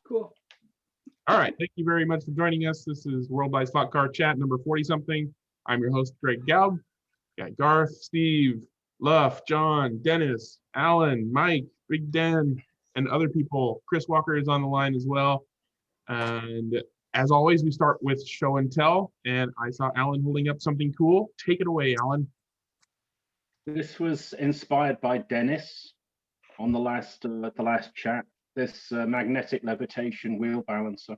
Cool. All right, thank you very much for joining us. This is Worldwide Slot Car Chat number 40-something. I'm your host, Greg Galb. Got Garth, Steve, Luff, John, Dennis, Alan, Mike, Big Dan, and other people. Chris Walker is on the line as well. And as always, we start with show and tell. And I saw Alan holding up something cool. Take it away, Alan. This was inspired by Dennis on the last chat. This magnetic levitation wheel balancer,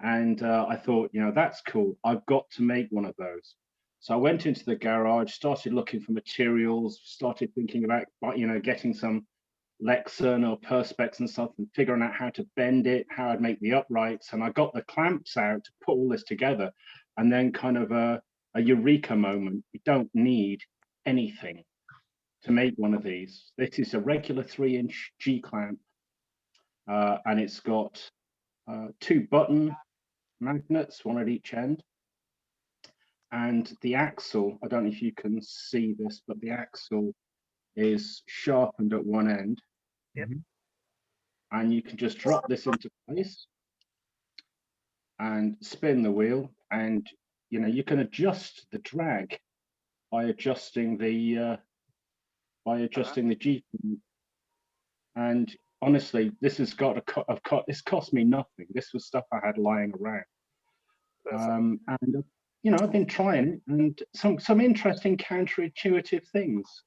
and I thought, that's cool. I've got to make one of those. So I went into the garage, started looking for materials, started thinking about getting some Lexan or Perspex and stuff, and figuring out how to bend it, how I'd make the uprights, and I got the clamps out to put all this together, and then kind of a eureka moment. You don't need anything to make one of these. This is a regular 3-inch G clamp. And it's got 2 button magnets, one at each end. And the axle, I don't know if you can see this, but the axle is sharpened at one end. Yep. And you can just drop this into place and spin the wheel. And, you can adjust the drag by adjusting the G. And honestly, this has got this cost me nothing. This was stuff I had lying around. And I've been trying it, and some interesting counterintuitive things.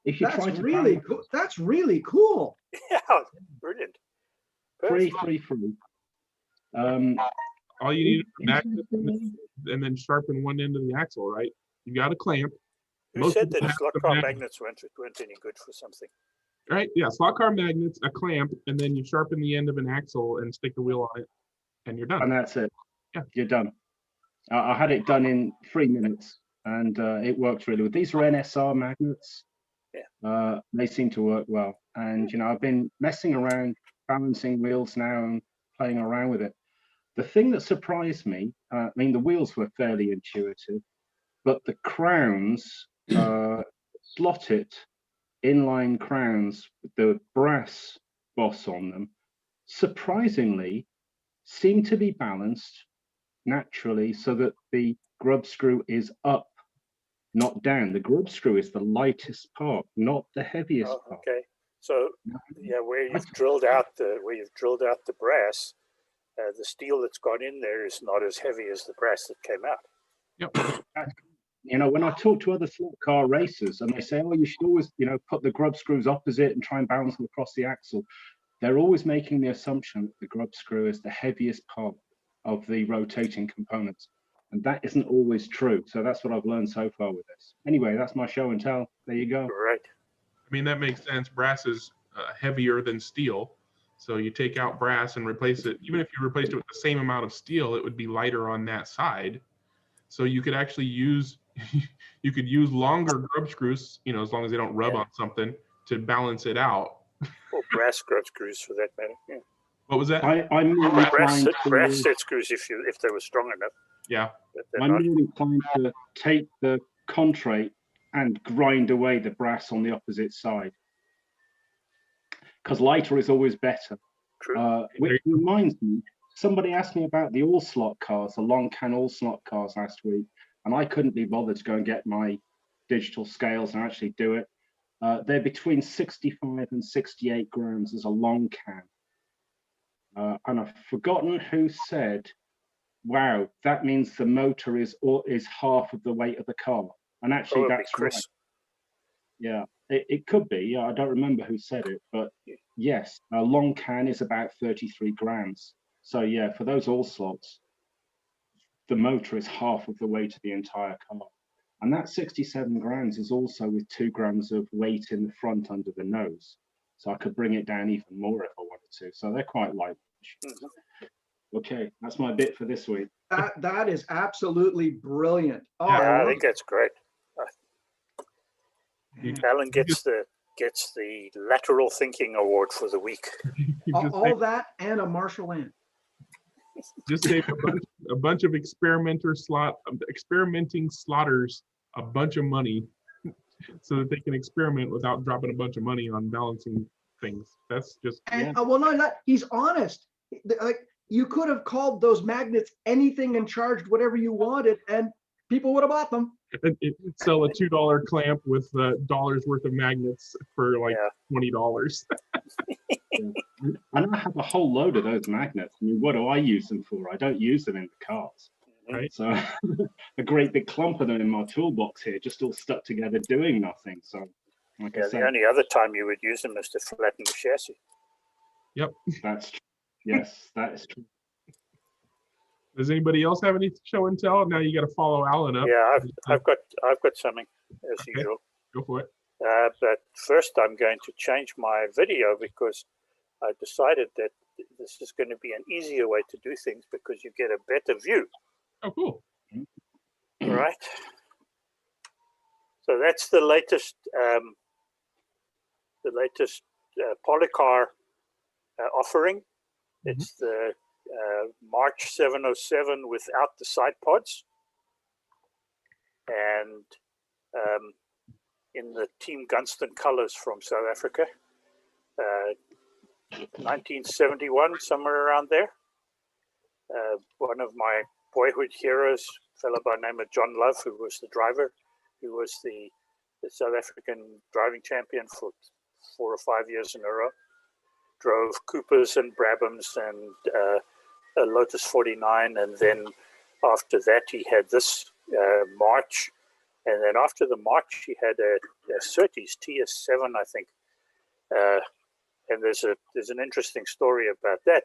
If you try to really cool. That's really cool. Yeah, brilliant. Free. All you need is a magnet and then sharpen one end of the axle, right? You got a clamp. Who said that slot car magnets weren't any good for something? Right, yeah, slot car magnets, a clamp, and then you sharpen the end of an axle and stick the wheel on it, and you're done. And that's it. Yeah, you're done. I had it done in 3 minutes, and it worked really well. These are NSR magnets. Yeah. They seem to work well, and I've been messing around, balancing wheels now and playing around with it. The thing that surprised me, the wheels were fairly intuitive, but the crowns, slotted inline crowns with the brass boss on them, surprisingly seem to be balanced naturally so that the grub screw is up, not down. The grub screw is the lightest part, not the heaviest part. Okay, so where you've drilled out the brass, the steel that's gone in there is not as heavy as the brass that came out. Yep. When I talk to other slot car racers and they say, oh, you should always, put the grub screws opposite and try and balance them across the axle, they're always making the assumption that the grub screw is the heaviest part of the rotating components. And that isn't always true. So that's what I've learned so far with this. Anyway, that's my show and tell. There you go. Right. That makes sense. Brass is heavier than steel. So you take out brass and replace it. Even if you replaced it with the same amount of steel, it would be lighter on that side. So you could actually use longer grub screws, as long as they don't rub on something, to balance it out. Or brass grub screws for that matter. Yeah. What was that? I'm more brass set screws if they were strong enough. Yeah. I'm more inclined to take the contrate and grind away the brass on the opposite side, because lighter is always better. True. Which reminds me, somebody asked me about the all-slot cars, the long can all-slot cars last week, and I couldn't be bothered to go and get my digital scales and actually do it. They're between 65 and 68 grams as a long can. And I've forgotten who said, wow, that means the motor is half of the weight of the car. And actually, probably that's Chris. right. Yeah, it could be. Yeah, I don't remember who said it, but yes, a long can is about 33 grams. So yeah, for those all slots, the motor is half of the weight of the entire car. And that 67 grams is also with 2 grams of weight in the front under the nose. So I could bring it down even more if I wanted to. So they're quite light. Mm-hmm. Okay, that's my bit for this week. That is absolutely brilliant. Oh, yeah, I think that's great. Alan gets the lateral thinking award for the week. all that and a Marshall Amp. Just save a bunch of experimenting slotters a bunch of money so that they can experiment without dropping a bunch of money on balancing things. That's just well, no, he's honest. Like, you could have called those magnets anything and charged whatever you wanted, and people would have bought them. Sell a $2 clamp with dollars worth of magnets for like $20. And I have a whole load of those magnets. I mean, what do I use them for? I don't use them in the cars. Right. So a great big clump of them in my toolbox here, just all stuck together doing nothing. So like I said, the only other time you would use them is to flatten the chassis. Yep. that's true. Yes, that is true. Does anybody else have any show and tell? Now you got to follow Alan up. Yeah, I've got something as usual. Go for it. But first, I'm going to change my video because I decided that this is going to be an easier way to do things because you get a better view. Oh, cool. Right. So that's the latest Polycar offering. It's the March 707 without the side pods, and in the Team Gunston colors from South Africa, 1971, somewhere around there. One of my boyhood heroes, a fellow by the name of John Love, who was the driver, who was the South African driving champion for 4 or 5 years in a row, drove Coopers and Brabhams and a Lotus 49, and then after that he had this March, and then after the March he had a Surtees TS7, I think, and there's an interesting story about that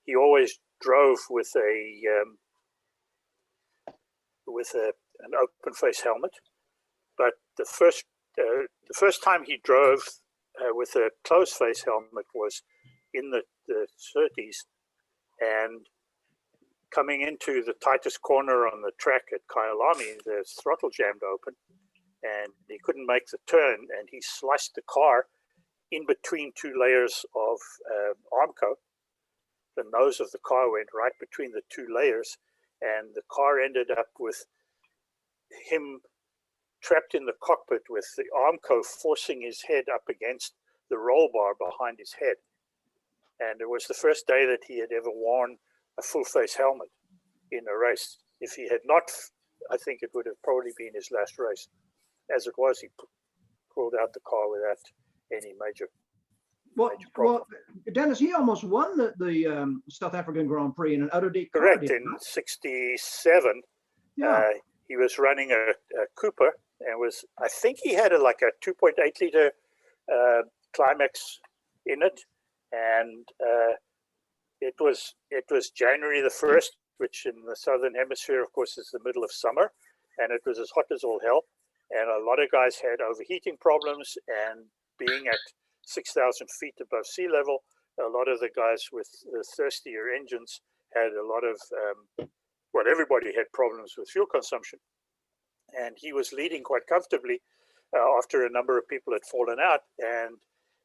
he always drove with an open face helmet, but the first time he drove with a closed face helmet was in the Surtees, and coming into the tightest corner on the track at Kyalami, the throttle jammed open and he couldn't make the turn, and he sliced the car in between 2 layers of Armco. The nose of the car went right between the 2 layers, and the car ended up with him trapped in the cockpit with the Armco forcing his head up against the roll bar behind his head. And it was the first day that he had ever worn a full face helmet in a race. If he had not, I think it would have probably been his last race. As it was, he pulled out the car without any major problem. Well, Dennis, he almost won the South African Grand Prix in an out-of-date car. Correct. In '67, he was running a Cooper, and I think he had a 2.8 liter Climax in it, and it was January the 1st, which in the southern hemisphere, of course, is the middle of summer, and it was as hot as all hell, and a lot of guys had overheating problems, and being at 6,000 feet above sea level, a lot of the guys with the thirstier engines had a lot of everybody had problems with fuel consumption, and he was leading quite comfortably after a number of people had fallen out, and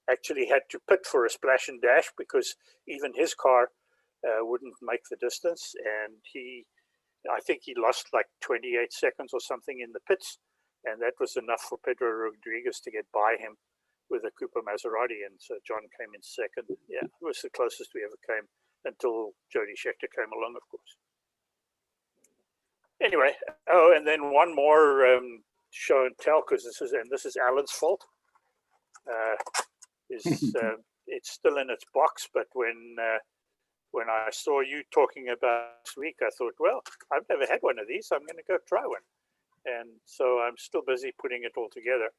actually had to pit for a splash and dash because even his car wouldn't make the distance, and I think he lost 28 seconds or something in the pits, and that was enough for Pedro Rodriguez to get by him with a Cooper Maserati, and so John came in second. Yeah, it was the closest we ever came until Jody Scheckter came along, of course. Anyway, and then one more show and tell, because this is Alan's fault. It's still in its box, but when I saw you talking about this week, I thought, well, I've never had one of these. I'm going to go try one, and so I'm still busy putting it all together.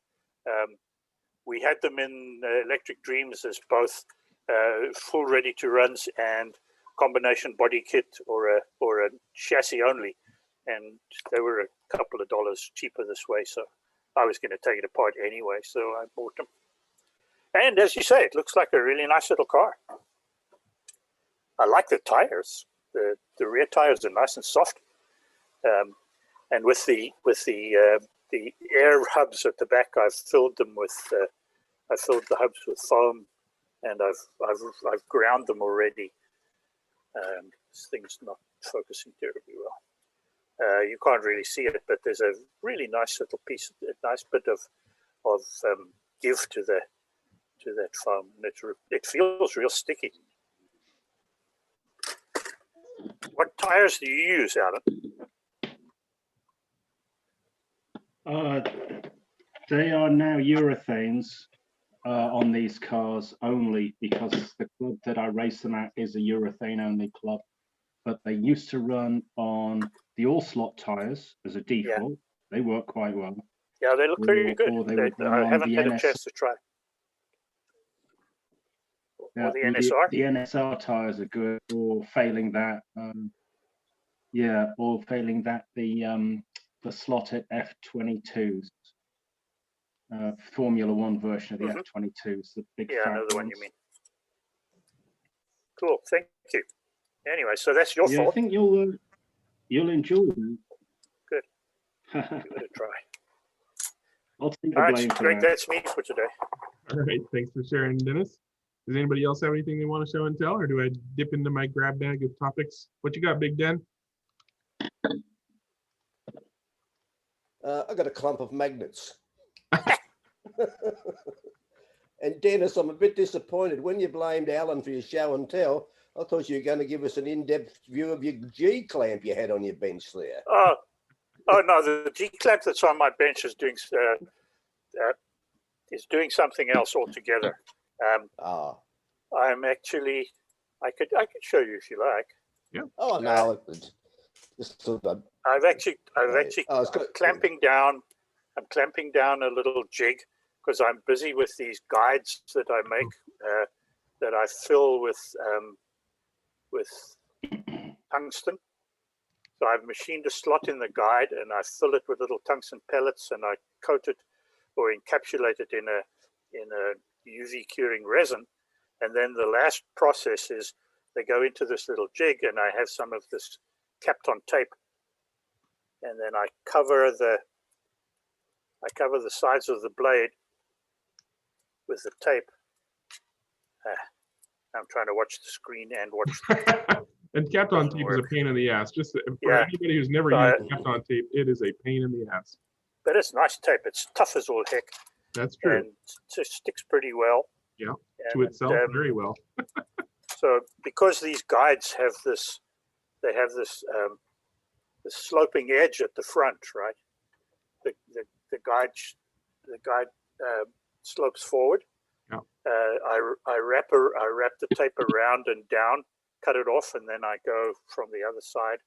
We had them in Electric Dreams as both full ready to runs and combination body kit or a chassis only, and they were a couple of dollars cheaper this way, so I was going to take it apart anyway, so I bought them. And as you say, it looks like a really nice little car. I like the tires. The rear tires are nice and soft, and with the air hubs at the back, I've filled them with I filled the hubs with foam, and I've ground them already. This thing's not focusing terribly well. You can't really see it, but there's a really nice little piece, a nice bit of give to that foam, and it feels real sticky. What tires do you use, Alan? They are now urethanes on these cars only because the club that I race them at is a urethane only club. But they used to run on the all-slot tires as a default. They work quite well. Yeah, they look pretty good. Or they would run I on haven't the had a NS. chance to try. Yeah, Or the NSR? The NSR tires are good. Or failing that, or failing that, the slotted F22s. Formula One version of the F22s, the big Yeah, I know fat the one ones. you mean. Cool, thank you. Anyway, so that's your fault. I think you'll enjoy them. Good. I'll Give it a try. take the All blame right, for great. that. That's me for today. All right, thanks for sharing, Dennis. Does anybody else have anything they want to show and tell, or do I dip into my grab bag of topics? What you got, Big Den? I got a clump of magnets. And Dennis, I'm a bit disappointed. When you blamed Alan for your show and tell, I thought you were going to give us an in-depth view of your G clamp you had on your bench there. Oh no, the G clamp that's on my bench is doing something else altogether. I'm actually, I could show you if you like. Yeah. Oh no, just sort of. I've actually I'm clamping down. I'm clamping down a little jig because I'm busy with these guides that I make that I fill with tungsten. So I've machined a slot in the guide and I fill it with little tungsten pellets and I coat it or encapsulate it in a UV curing resin. And then the last process is they go into this little jig and I have some of this capped on tape. And then I cover the sides of the blade with the tape. I'm trying to watch the screen and watch. And Kapton tape is a pain in the ass. Just for anybody who's never used Kapton tape, it is a pain in the ass. But it's nice tape. It's tough as all heck. That's true. And it sticks pretty well. Yeah, to itself very well. So because these guides have this, they have this sloping edge at the front, right? The guide slopes forward. Yeah. I wrap the tape around and down, cut it off, and then I go from the other side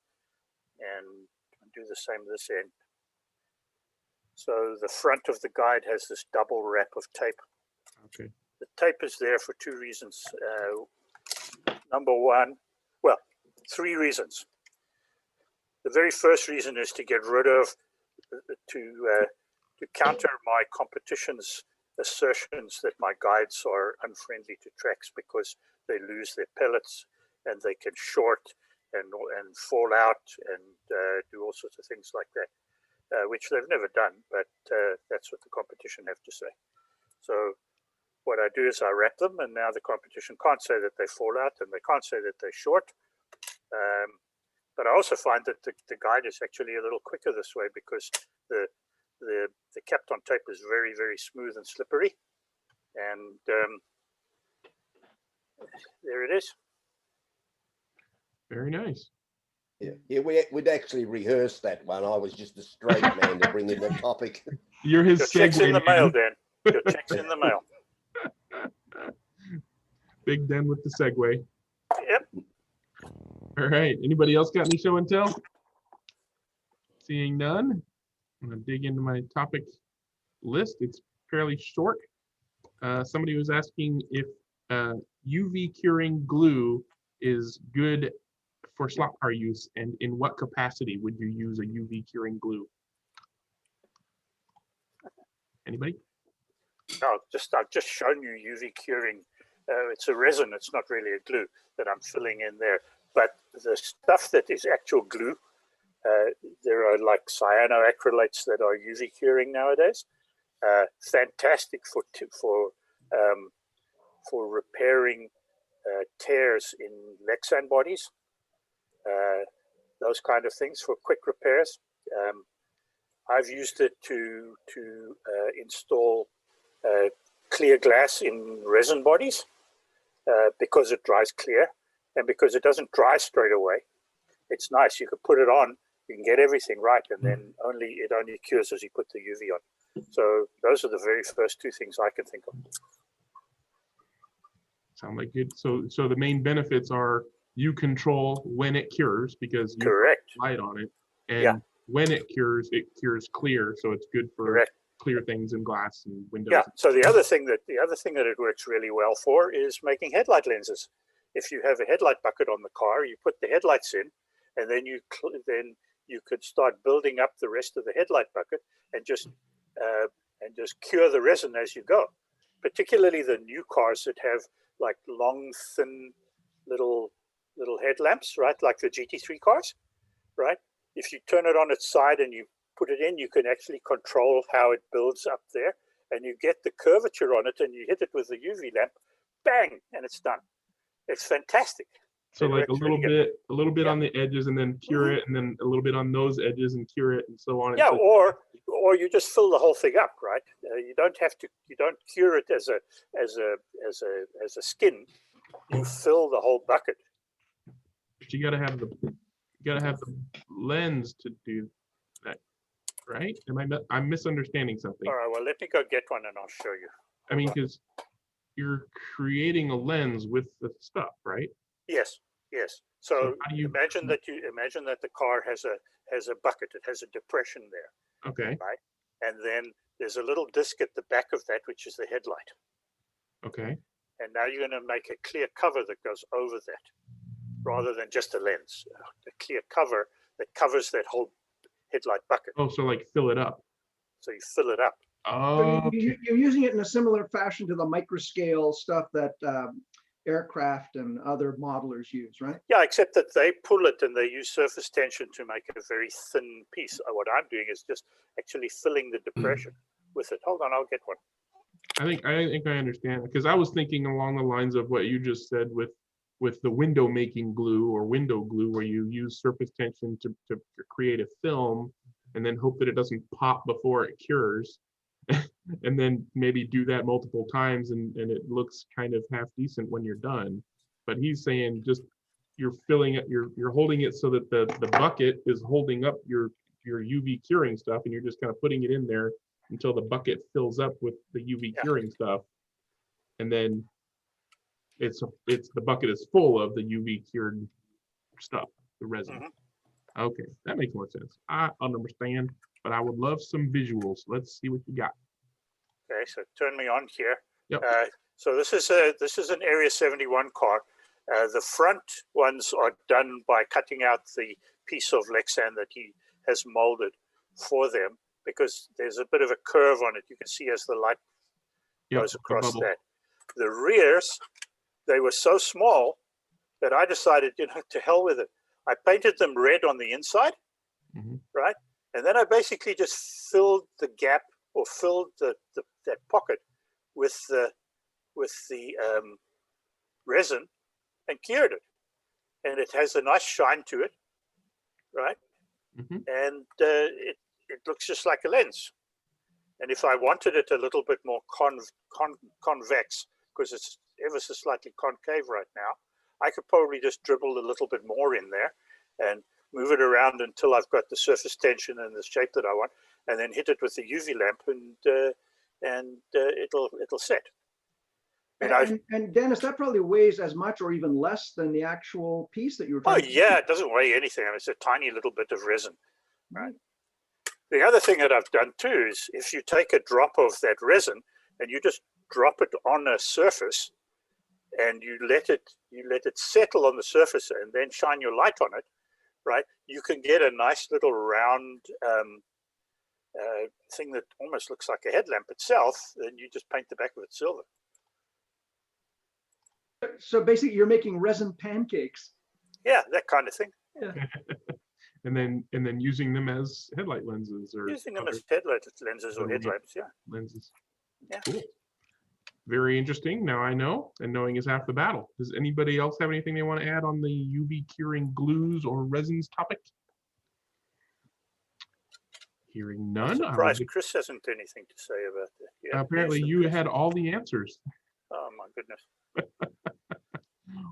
and do the same this end. So the front of the guide has this double wrap of tape. Okay. The tape is there for two reasons. Number one, well, three reasons. The very first reason is to get rid of, to counter my competition's assertions that my guides are unfriendly to tracks because they lose their pellets and they can short and fall out and do all sorts of things like that, which they've never done, but that's what the competition have to say. So what I do is I wrap them, and now the competition can't say that they fall out and they can't say that they're short. But I also find that the guide is actually a little quicker this way because the capped on tape is very, very smooth and slippery. And there it is. Very nice. Yeah, we'd actually rehearsed that one. I was just a straight man to bring in the topic. You're his Your check's in the mail, Dan. Your check's in the mail. Big Den with the segue. Yep. All right. Anybody else got any show and tell? Seeing none, I'm going to dig into my topic list. It's fairly short. Somebody was asking if UV curing glue is good for slot car use, and in what capacity would you use a UV curing glue? Anybody? No, I've just shown you UV curing. It's a resin. It's not really a glue that I'm filling in there. But the stuff that is actual glue, there are like cyanoacrylates that are UV curing nowadays. Fantastic for repairing tears in Lexan bodies. Those kind of things for quick repairs. I've used it to install clear glass in resin bodies because it dries clear and because it doesn't dry straight away. it's nice. You can put it on, you can get everything right, and then it only cures as you put the UV on. So those are the very first two things I can think of. Sound like good. So the main benefits are you control when it cures because you Correct. put light on it, and Yeah. when it cures clear, so it's good for Correct. clear things in glass and windows. Yeah. So the other thing that it works really well for is making headlight lenses. If you have a headlight bucket on the car, you put the headlights in, and then you could start building up the rest of the headlight bucket and just cure the resin as you go. Particularly the new cars that have like long, thin, little headlamps, right? Like the GT3 cars, right? If you turn it on its side and you put it in, you can actually control how it builds up there, and you get the curvature on it, and you hit it with the UV lamp, bang, and it's done. It's fantastic. So It like works really good. a little bit Yeah. on the edges and then cure it, and then a little bit on those edges and cure it, and so on. Yeah, and so or you just fill the whole thing up, right? You don't have to. You don't cure it as a skin. You fill the whole bucket. But you gotta have the lens to do that, right? I'm misunderstanding something. All right. Well, let me go get one, and I'll show you. I mean, because you're creating a lens with the stuff, right? Yes. So So how do you- imagine that the car has a bucket. It has a depression there, Okay. right? And then there's a little disc at the back of that, which is the headlight. Okay. And now you're going to make a clear cover that goes over that, rather than just a lens. A clear cover that covers that whole headlight bucket. Oh, so like fill it up. So you fill it up. So Oh, you're using it in a similar fashion to the microscale stuff that aircraft and other modelers use, right? Yeah, except that they pull it and they use surface tension to make a very thin piece. What I'm doing is just actually filling the depression with it. Hold on, I'll get one. I think I understand, because I was thinking along the lines of what you just said with the window making glue or window glue, where you use surface tension to create a film and then hope that it doesn't pop before it cures. And then maybe do that multiple times and it looks kind of half decent when you're done. But he's saying just you're filling it, you're holding it so that the bucket is holding up your UV curing stuff, and you're just kind of putting it in there until the bucket fills up with the UV curing stuff. And then the bucket is full of the UV cured stuff, the resin. Okay, that makes more sense. I understand, but I would love some visuals. Let's see what you got. Okay, so turn me on here. Yep. So this is an Area 71 car. The front ones are done by cutting out the piece of Lexan that he has molded for them, because there's a bit of a curve on it. You can see as the light goes across that. The rears, they were so small that I decided, to hell with it. I painted them red on the inside, right? And then I basically just filled the gap, or filled that pocket with the resin and cured it. And it has a nice shine to it, right? And it looks just like a lens. And if I wanted it a little bit more convex, because it's ever so slightly concave right now, I could probably just dribble a little bit more in there and move it around until I've got the surface tension and the shape that I want, and then hit it with the UV lamp, and it'll set. And Dennis, that probably weighs as much or even less than the actual piece that you were Oh trying to yeah, it doesn't weigh anything. I mean, it's a tiny little bit of resin, right? The other thing that I've done too is, if you take a drop of that resin and you just drop it on a surface, and you let it settle on the surface, and then shine your light on it, right? You can get a nice little round thing that almost looks like a headlamp itself, and you just paint the back of it silver. So basically, you're making resin pancakes. Yeah, that kind of thing. Yeah. And then using them as headlight lenses, or Using them as headlight lenses or headlamps, yeah. lenses. Yeah. Cool. Very interesting. Now I know, and knowing is half the battle. Does anybody else have anything they want to add on the UV curing glues or resins topic? Hearing none. I'm surprised Chris hasn't anything to say about that. Yeah, apparently you had all the answers. Oh my goodness.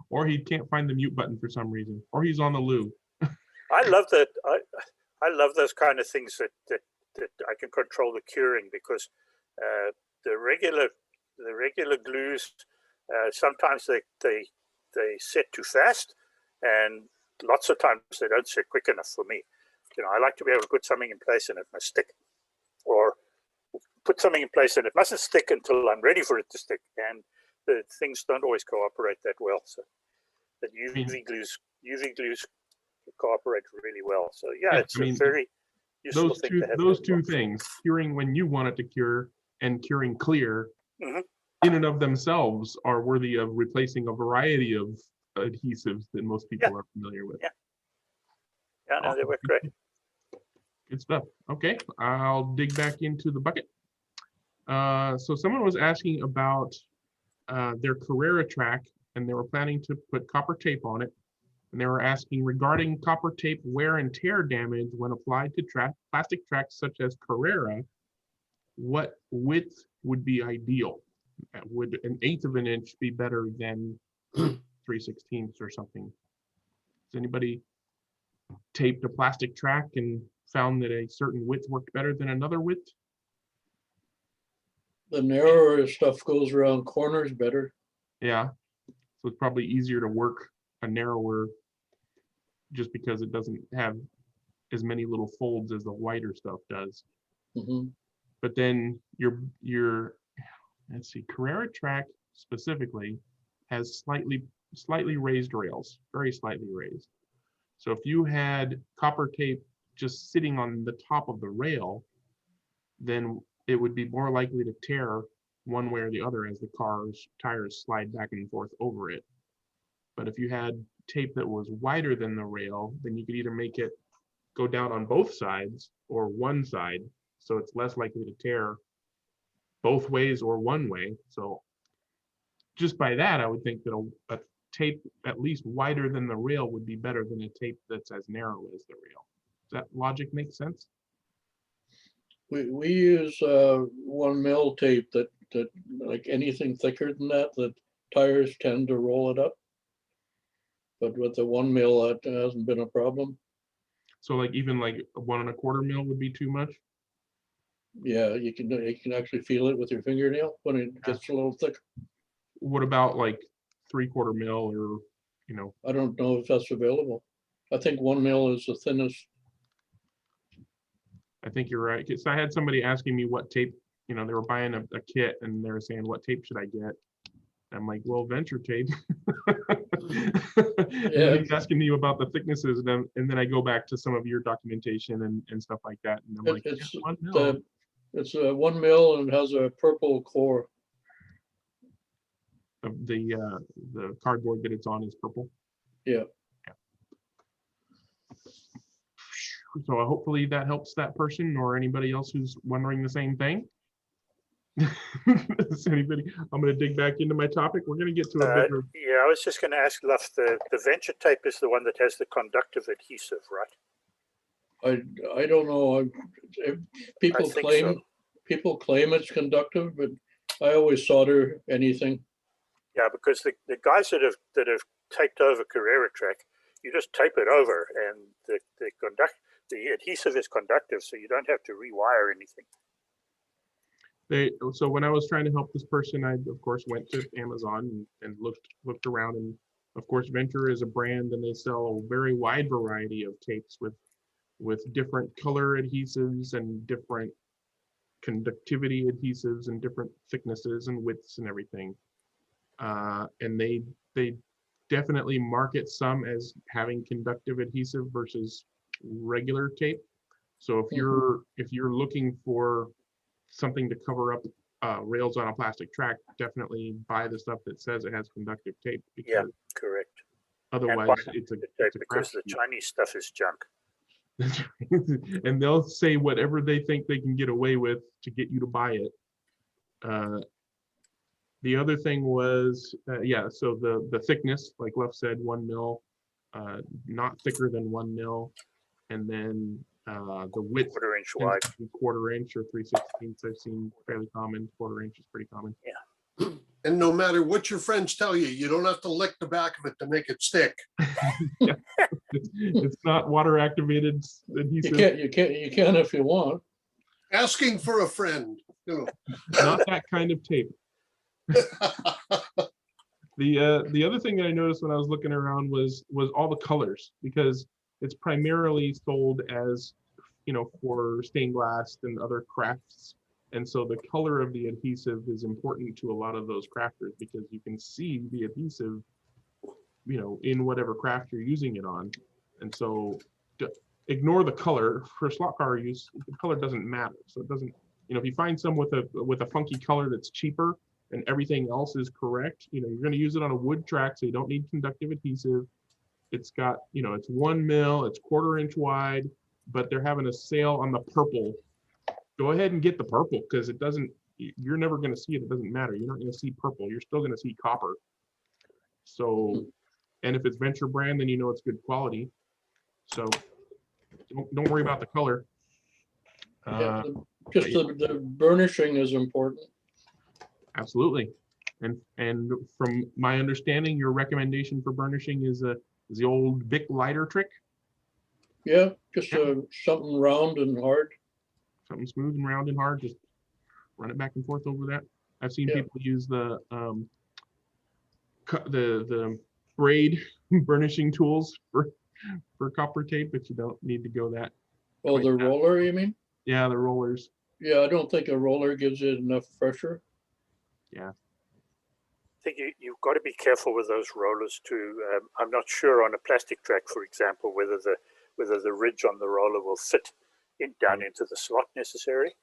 Or he can't find the mute button for some reason, or he's on the loo. I love that. I love those kind of things that I can control the curing, because the regular glues, sometimes they set too fast, and lots of times they don't set quick enough for me. You know, I like to be able to put something in place and it must stick, or put something in place and it mustn't stick until I'm ready for it to stick. And the things don't always cooperate that well. So the UV glues cooperate really well. So yeah, it's a very useful thing to have. Those two things, curing when you want it to cure and curing clear, in and of themselves are worthy of replacing a variety of adhesives that most people are familiar with. Yeah, no, they work great. Good stuff. Okay, I'll dig back into the bucket. So someone was asking about their Carrera track, and they were planning to put copper tape on it. And they were asking regarding copper tape wear and tear damage when applied to plastic tracks such as Carrera, what width would be ideal? Would 1/8 of an inch be better than 3/16 or something? Has anybody taped a plastic track and found that a certain width worked better than another width? The narrower stuff goes around corners better. Yeah, so it's probably easier to work a narrower, just because it doesn't have as many little folds as the wider stuff does. But then your let's see, Carrera track specifically has slightly raised rails, very slightly raised. So if you had copper tape just sitting on the top of the rail, then it would be more likely to tear one way or the other as the car's tires slide back and forth over it. But if you had tape that was wider than the rail, then you could either make it go down on both sides or one side, so it's less likely to tear both ways or one way. So just by that, I would think that a tape at least wider than the rail would be better than a tape that's as narrow as the rail. Does that logic make sense? We use 1 mil tape that like anything thicker than that, the tires tend to roll it up. But with the 1 mil, that hasn't been a problem. So like even like 1 1/4 mil would be too much? Yeah, you can actually feel it with your fingernail when it gets a little thick. What about like 3/4 mil, or, you know? I don't know if that's available. I think 1 mil is the thinnest. I think you're right. Because I had somebody asking me what tape, you know, they were buying a kit and they were saying, what tape should I get? I'm like, well, Venture tape. Yeah. He's asking me about the thicknesses, and then I go back to some of your documentation and stuff like that. And I'm like, It's 1 mil. It's a 1 mil and has a purple core. The cardboard that it's on is purple. Yeah. So hopefully that helps that person or anybody else who's wondering the same thing. Is anybody? I'm going to dig back into my topic. We're going to get to a bigger. Yeah, I was just going to ask Luff, the Venture tape is the one that has the conductive adhesive, right? I don't know. People claim so. People claim it's conductive, but I always solder anything. Yeah, because the guys that have taped over Carrera track, you just tape it over, and the adhesive is conductive, so you don't have to rewire anything. So when I was trying to help this person, I of course went to Amazon and looked around, and of course Venture is a brand, and they sell a very wide variety of tapes with different color adhesives and different conductivity adhesives and different thicknesses and widths and everything. And they definitely market some as having conductive adhesive versus regular tape. So if you're looking for something to cover up rails on a plastic track, definitely buy the stuff that says it has conductive tape. Yeah, correct. Otherwise, it's a because the Chinese stuff is junk. And they'll say whatever they think they can get away with to get you to buy it. The other thing was, so the thickness, like Lev said, 1 mil, not thicker than 1 mil. And then the width, 1/4 inch wide. 1/4 inch or 3/16 I've seen fairly common. 1/4 inch is pretty common. Yeah. And no matter what your friends tell you, you don't have to lick the back of it to make it stick. It's not water activated adhesive. You can if you want. Asking for a friend. Not that kind of tape. The other thing that I noticed when I was looking around was all the colors, because it's primarily sold as, for stained glass and other crafts. And so the color of the adhesive is important to a lot of those crafters, because you can see the adhesive, in whatever craft you're using it on. And so ignore the color. For slot car use, the color doesn't matter. So it doesn't, if you find some with a funky color that's cheaper and everything else is correct, you're going to use it on a wood track, so you don't need conductive adhesive. It's got, it's 1 mil, it's 1/4 inch wide, but they're having a sale on the purple. Go ahead and get the purple, because you're never going to see it. It doesn't matter. You're not going to see purple. You're still going to see copper. So, and if it's Venture brand, then it's good quality. So don't worry about the color. Yeah, just the burnishing is important. Absolutely. And from my understanding, your recommendation for burnishing is the old Bic lighter trick. Yeah, just something round and hard. Something smooth and round and hard. Just run it back and forth over that. I've seen people use the braid burnishing tools for copper tape, but you don't need to go that. Oh, the roller, you mean? Yeah, the rollers. Yeah, I don't think a roller gives it enough pressure. Yeah. I think you've got to be careful with those rollers too. I'm not sure on a plastic track, for example, whether the ridge on the roller will fit down into the slot necessary.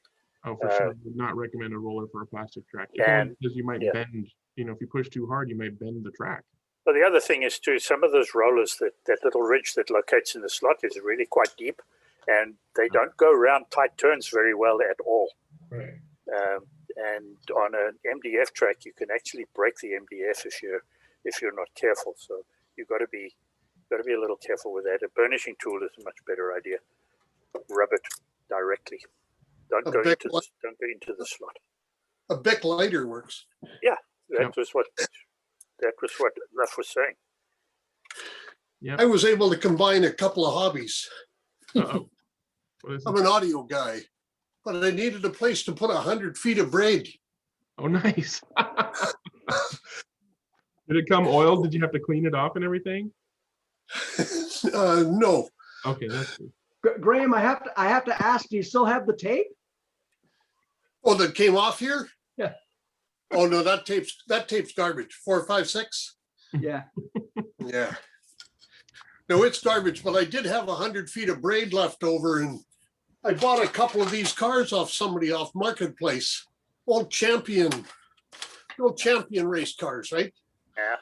Oh, for sure. I would not recommend a roller for a plastic track. Because you might bend, if you push too hard, you might bend the track. But the other thing is too, some of those rollers, that little ridge that locates in the slot is really quite deep, and they don't go around tight turns very well at all. Right. And on an MDF track, you can actually break the MDF if you're not careful. So you've got to be a little careful with that. A burnishing tool is a much better idea. Rub it directly. Don't go into the slot. A Bic lighter works. Yeah, that was what Ruff was saying. Yeah, I was able to combine a couple of hobbies. I'm an audio guy, but I needed a place to put 100 feet of braid. Oh, nice. Did it come oiled? Did you have to clean it off and everything? No. Okay, that's good. Graham, I have to ask, do you still have the tape? Oh, that came off here? Yeah. Oh no, that tape's garbage. 4, 5, 6. Yeah. Yeah. No, it's garbage, but I did have 100 feet of braid left over, and I bought a couple of these cars off somebody off Marketplace. Old champion race cars, right? Yeah.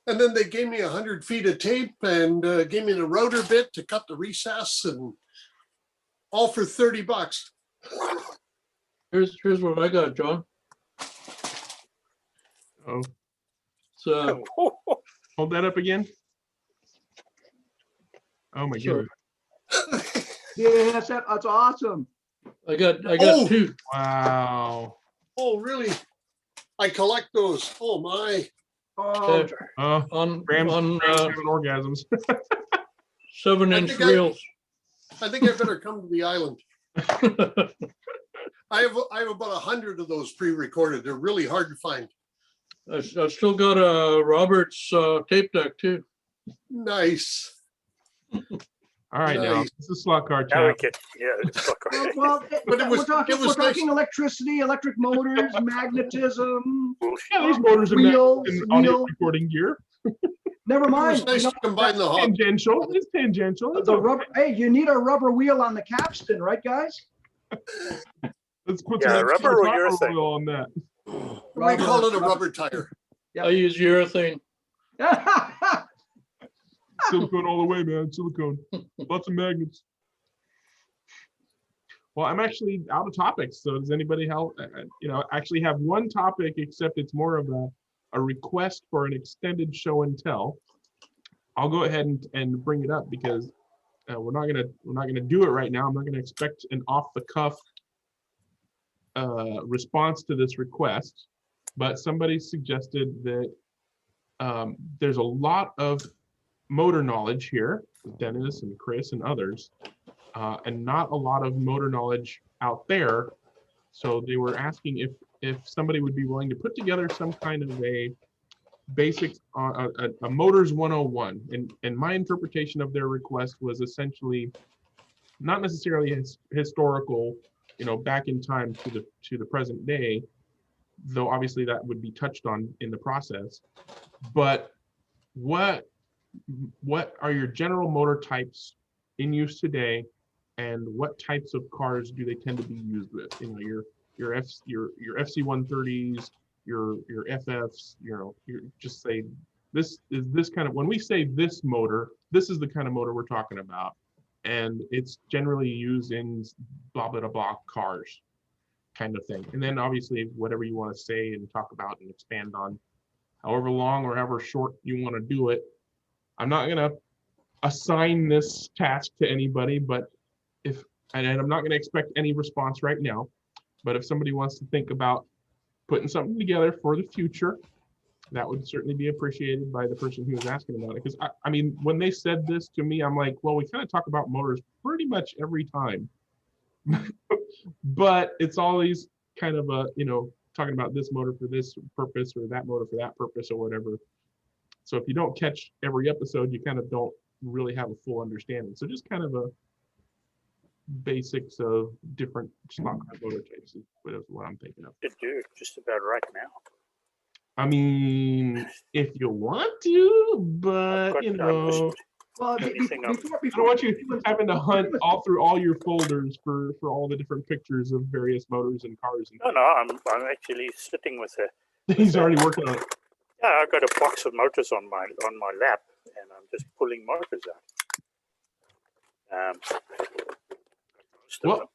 And then they gave me 100 feet of tape and gave me the rotor bit to cut the recess, and all for $30. Here's what I got, John. Oh, So hold that up again. Oh my Sure. goodness. Yeah, that's awesome. I got Oh! two. Wow. Oh, really? I collect those. Oh my. Oh, Oh, on Graham's having orgasms. 7-inch think reels. I think I better come to the island. I have about 100 of those pre-recorded. They're really hard to find. I've still got a Roberts tape deck too. Nice. All right, now Nice. this is slot car Now we chat. can, it's slot car. well, But it was- we're talking nice. electricity, electric motors, magnetism. Yeah, these motors are Wheels, in audio wheel. recording gear. Never It was mind. nice to combine the hobby. Tangential. It's tangential. It's The okay. rubber. Hey, you need a rubber wheel on the capstan, right, guys? Let's put Yeah, some rubber or copper urethane? oil on that. We call it a rubber tire. Yep. I use urethane. Silicone all the way, man. Silicone. Lots of magnets. Well, I'm actually out of topics. So does anybody actually have one topic, except it's more of a request for an extended show and tell. I'll go ahead and bring it up because we're not gonna do it right now. I'm not gonna expect an off the cuff response to this request, but somebody suggested that there's a lot of motor knowledge here, Dennis and Chris and others, and not a lot of motor knowledge out there. So they were asking if somebody would be willing to put together some kind of a basics on a Motors 101. And my interpretation of their request was essentially not necessarily historical, back in time to the present day, though obviously that would be touched on in the process. But what are your general motor types in use today, and what types of cars do they tend to be used with? Your FC130s, your FFs, you just say this is this kind of, when we say this motor, this is the kind of motor we're talking about. And it's generally used in blah, blah, blah cars kind of thing. And then obviously whatever you want to say and talk about and expand on, however long or however short you want to do it. I'm not going to assign this task to anybody, but and I'm not going to expect any response right now, but if somebody wants to think about putting something together for the future, that would certainly be appreciated by the person who was asking about it. Because I mean, when they said this to me, I'm like, well, we kind of talk about motors pretty much every time, but it's always kind of talking about this motor for this purpose or that motor for that purpose or whatever. So if you don't catch every episode, you kind of don't really have a full understanding. So just kind of a basics of different slot car motor types is what I'm thinking of. To do just about right now. I mean, if you want to, but Well, Everything I don't want you having to hunt all through all your folders for all the different pictures of various motors and cars. And No, I'm actually sitting with a. he's already working on it. Yeah, I've got a box of motors on my lap, and I'm just pulling motors out. Well,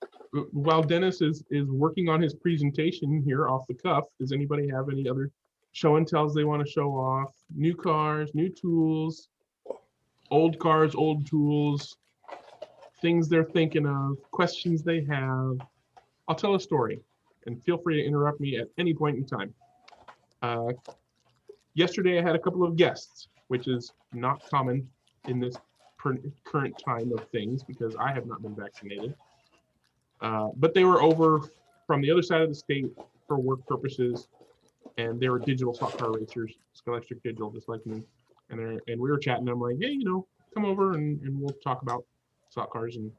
while Dennis is working on his presentation here off the cuff, does anybody have any other show and tells they want to show off? New cars, new tools, old cars, old tools, things they're thinking of, questions they have. I'll tell a story, and feel free to interrupt me at any point in time. Yesterday, I had a couple of guests, which is not common in this current time of things because I have not been vaccinated. But they were over from the other side of the state for work purposes, and they were digital slot car racers, Scholastic Digital, just like me. And we were chatting. I'm like, hey, come over and we'll talk about slot cars and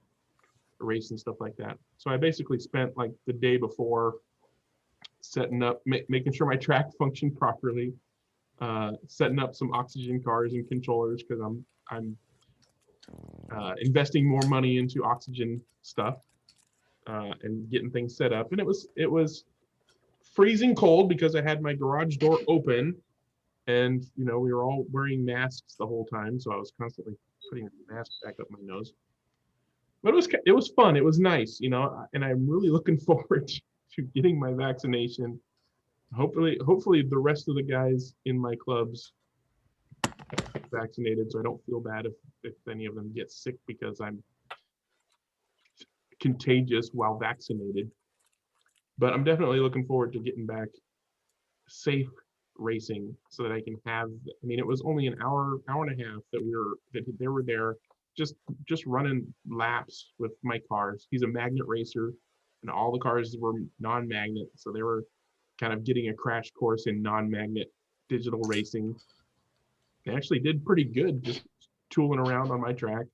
race and stuff like that. So I basically spent like the day before setting up, making sure my track functioned properly, setting up some oxygen cars and controllers because I'm investing more money into oxygen stuff. And getting things set up, and it was freezing cold because I had my garage door open, and we were all wearing masks the whole time, so I was constantly putting a mask back up my nose. But it was fun. It was nice, and I'm really looking forward to getting my vaccination. Hopefully the rest of the guys in my clubs get vaccinated, so I don't feel bad if any of them get sick because I'm contagious while vaccinated. But I'm definitely looking forward to getting back safe racing so that I can have, it was only an hour and a half that they were there just running laps with my cars. He's a magnet racer and all the cars were non-magnet, so they were kind of getting a crash course in non-magnet digital racing. They actually did pretty good just tooling around on my track.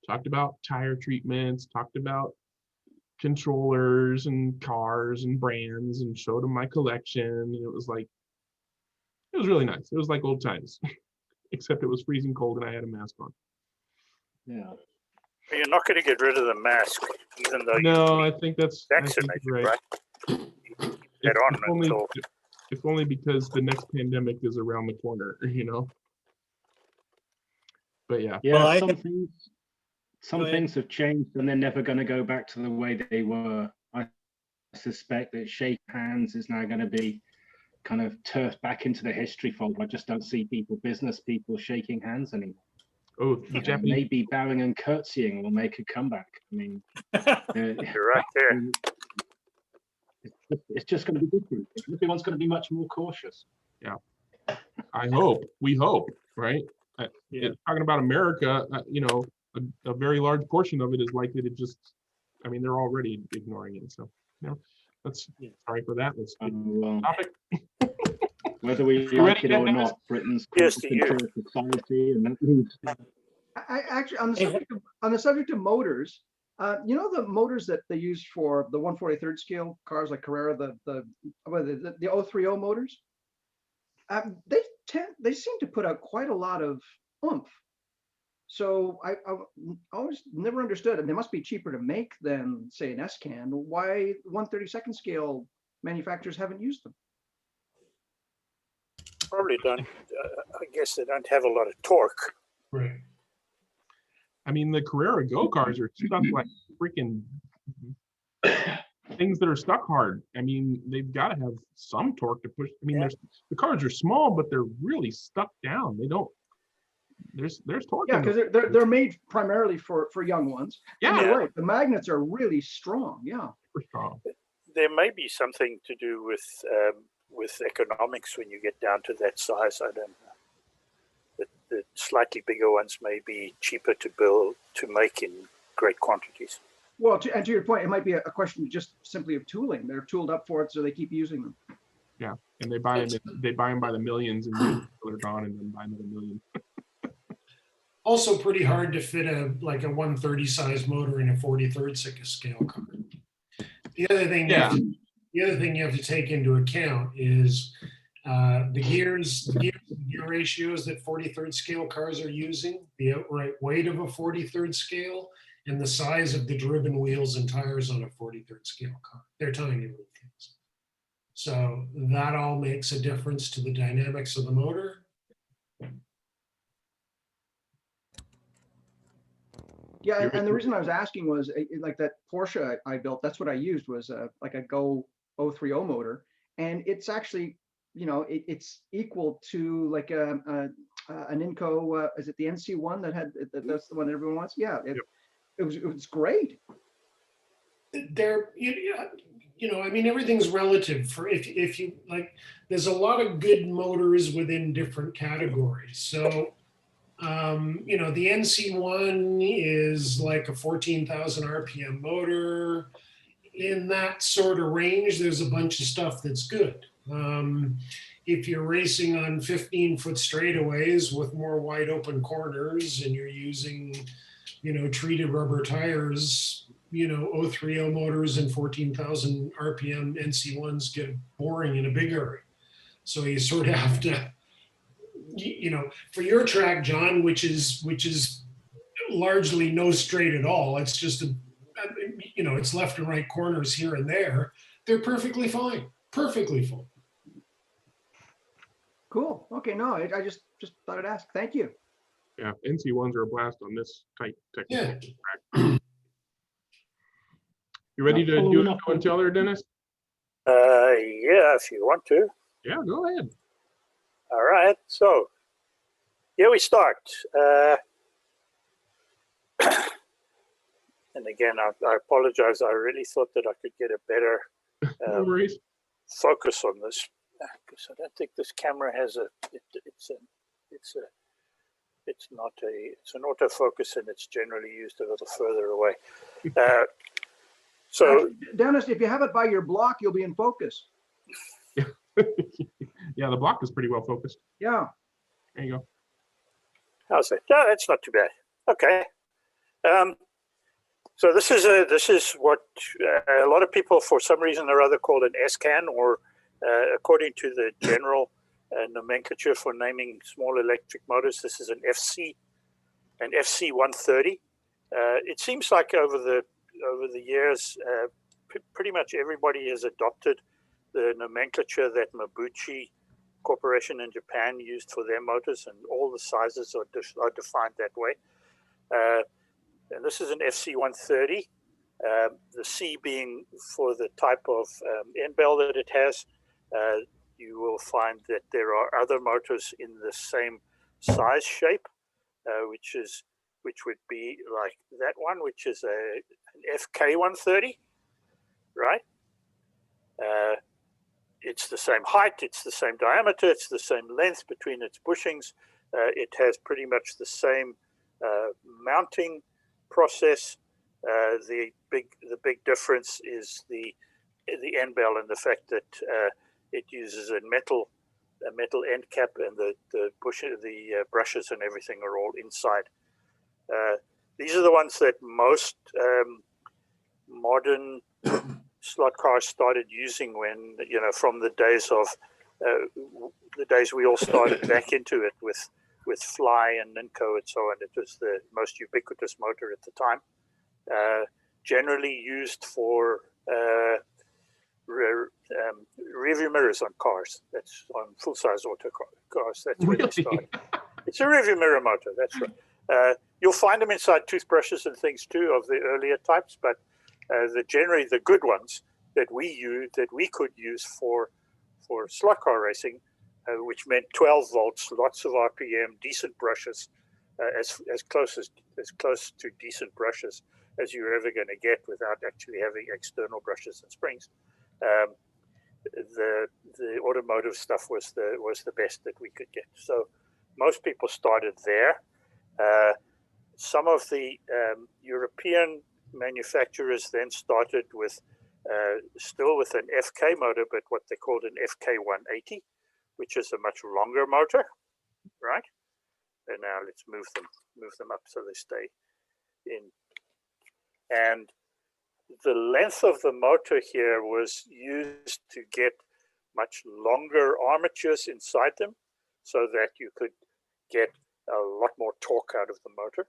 Talked about tire treatments, talked about controllers and cars and brands, and showed them my collection. And it was really nice. It was like old times, except it was freezing cold and I had a mask on. Yeah. You're not going to get rid of the mask, even though no, I think that's vaccinated, right. If only because the next pandemic is around the corner, But yeah. Yeah, Well, some things have changed and they're never going to go back to the way they were. I suspect that shake hands is now going to be kind of turfed back into the history fold. I just don't see business people shaking hands anymore. Oh, the Japanese. Maybe bowing and curtsying will make a comeback. you're right there. It's just going to be different. Everyone's going to be much more cautious. Yeah. We hope, right? It's talking about America, you know, a very large portion of it is likely to just, I mean, they're already ignoring it. So, you know, sorry for that. Let's get Well, topic. whether we You like ready, it or Dennis? not, Britain's Yes, to you. content society, and that means I actually, on the subject of motors, you know, the motors that they use for the 1/43rd scale cars like Carrera, the 030 motors, they seem to put out quite a lot of oomph. So I always never understood, and they must be cheaper to make than say an S-can, why 1/32nd scale manufacturers haven't used them. Probably don't. I guess they don't have a lot of torque. Right. I mean, the Carrera Go cars are stuck like freaking things that are stuck hard. I mean, they've got to have some torque to push. I mean, the cars are small, but they're really stuck down. They don't. There's torque. Yeah, because they're made primarily for young ones. Yeah. And you're right. The magnets are really strong. Yeah. Super strong. There may be something to do with economics when you get down to that size. I don't know. The slightly bigger ones may be cheaper to build, to make in great quantities. Well, and to your point, it might be a question just simply of tooling. They're tooled up for it, so they keep using them. Yeah, and they buy them. They buy them by the millions, and they're gone, and then buy another million. Also pretty hard to fit a 130 size motor in a 43rd scale car. The other thing, you have to take into account is the gear ratios that 43rd scale cars are using, the outright weight of a 43rd scale, and the size of the driven wheels and tires on a 43rd scale car. They're tiny little things. So that all makes a difference to the dynamics of the motor. Yeah, and the reason I was asking was like that Porsche I built, that's what I used was like a Go 030 motor. And it's actually, you know, it's equal to like an Inco, is it the NC1 that had, that's the one that everyone wants? Yeah, it was great. There, you know, I mean, everything's relative. For if you like, there's a lot of good motors within different categories. So, you know, the NC1 is like a 14,000 RPM motor. In that sort of range, there's a bunch of stuff that's good. If you're racing on 15-foot straightaways with more wide open corners and you're using, you know, treated rubber tires, you know, 030 motors and 14,000 RPM NC1s get boring in a big area. So you sort of have to, you know, for your track, John, which is largely no straight at all. It's just you know, it's left and right corners here and there. They're perfectly fine, perfectly fine. Cool. Okay, no, I just thought I'd ask. Thank you. Yeah, NC1s are a blast on this tight technical track. You ready to do a show and tell there, Dennis? Yeah, if you want to. Yeah, go ahead. All right, so here we start. And again, I apologize. I really thought that I could get a better No worries. focus on this, because I don't think this camera has it's an autofocus, and it's generally used a little further away. So, actually, Dennis, if you have it by your block, you'll be in focus. Yeah, the block is pretty well focused. Yeah. There you go. how's that? No, that's not too bad. Okay. So this is what a lot of people, for some reason or other, call an S-can, or according to the general nomenclature for naming small electric motors, this is an FC 130. It seems like over the years, pretty much everybody has adopted the nomenclature that Mabuchi Corporation in Japan used for their motors, and all the sizes are defined that way. And this is an FC 130, the C being for the type of end bell that it has. You will find that there are other motors in the same size shape, which would be like that one, which is an FK 130, right? It's the same height, it's the same diameter, it's the same length between its bushings. It has pretty much the same mounting process. The big difference is the end bell and the fact that it uses a metal end cap, and the brushes and everything are all inside. These are the ones that most modern slot cars started using when, from the days of we all started back into it with Fly and Ninco and so on. It was the most ubiquitous motor at the time. Generally used for rearview mirrors on cars. That's on full-size auto cars. That's where they started. It's a rearview mirror motor. That's right. You'll find them inside toothbrushes and things too of the earlier types, but generally the good ones that we could use for slot car racing, which meant 12 volts, lots of RPM, decent brushes, as close to decent brushes as you're ever going to get without actually having external brushes and springs. The automotive stuff was the best that we could get. So most people started there. Some of the European manufacturers then started with still with an FK motor, but what they called an FK 180, which is a much longer motor, right? And now let's move them up so they stay in. And the length of the motor here was used to get much longer armatures inside them so that you could get a lot more torque out of the motor.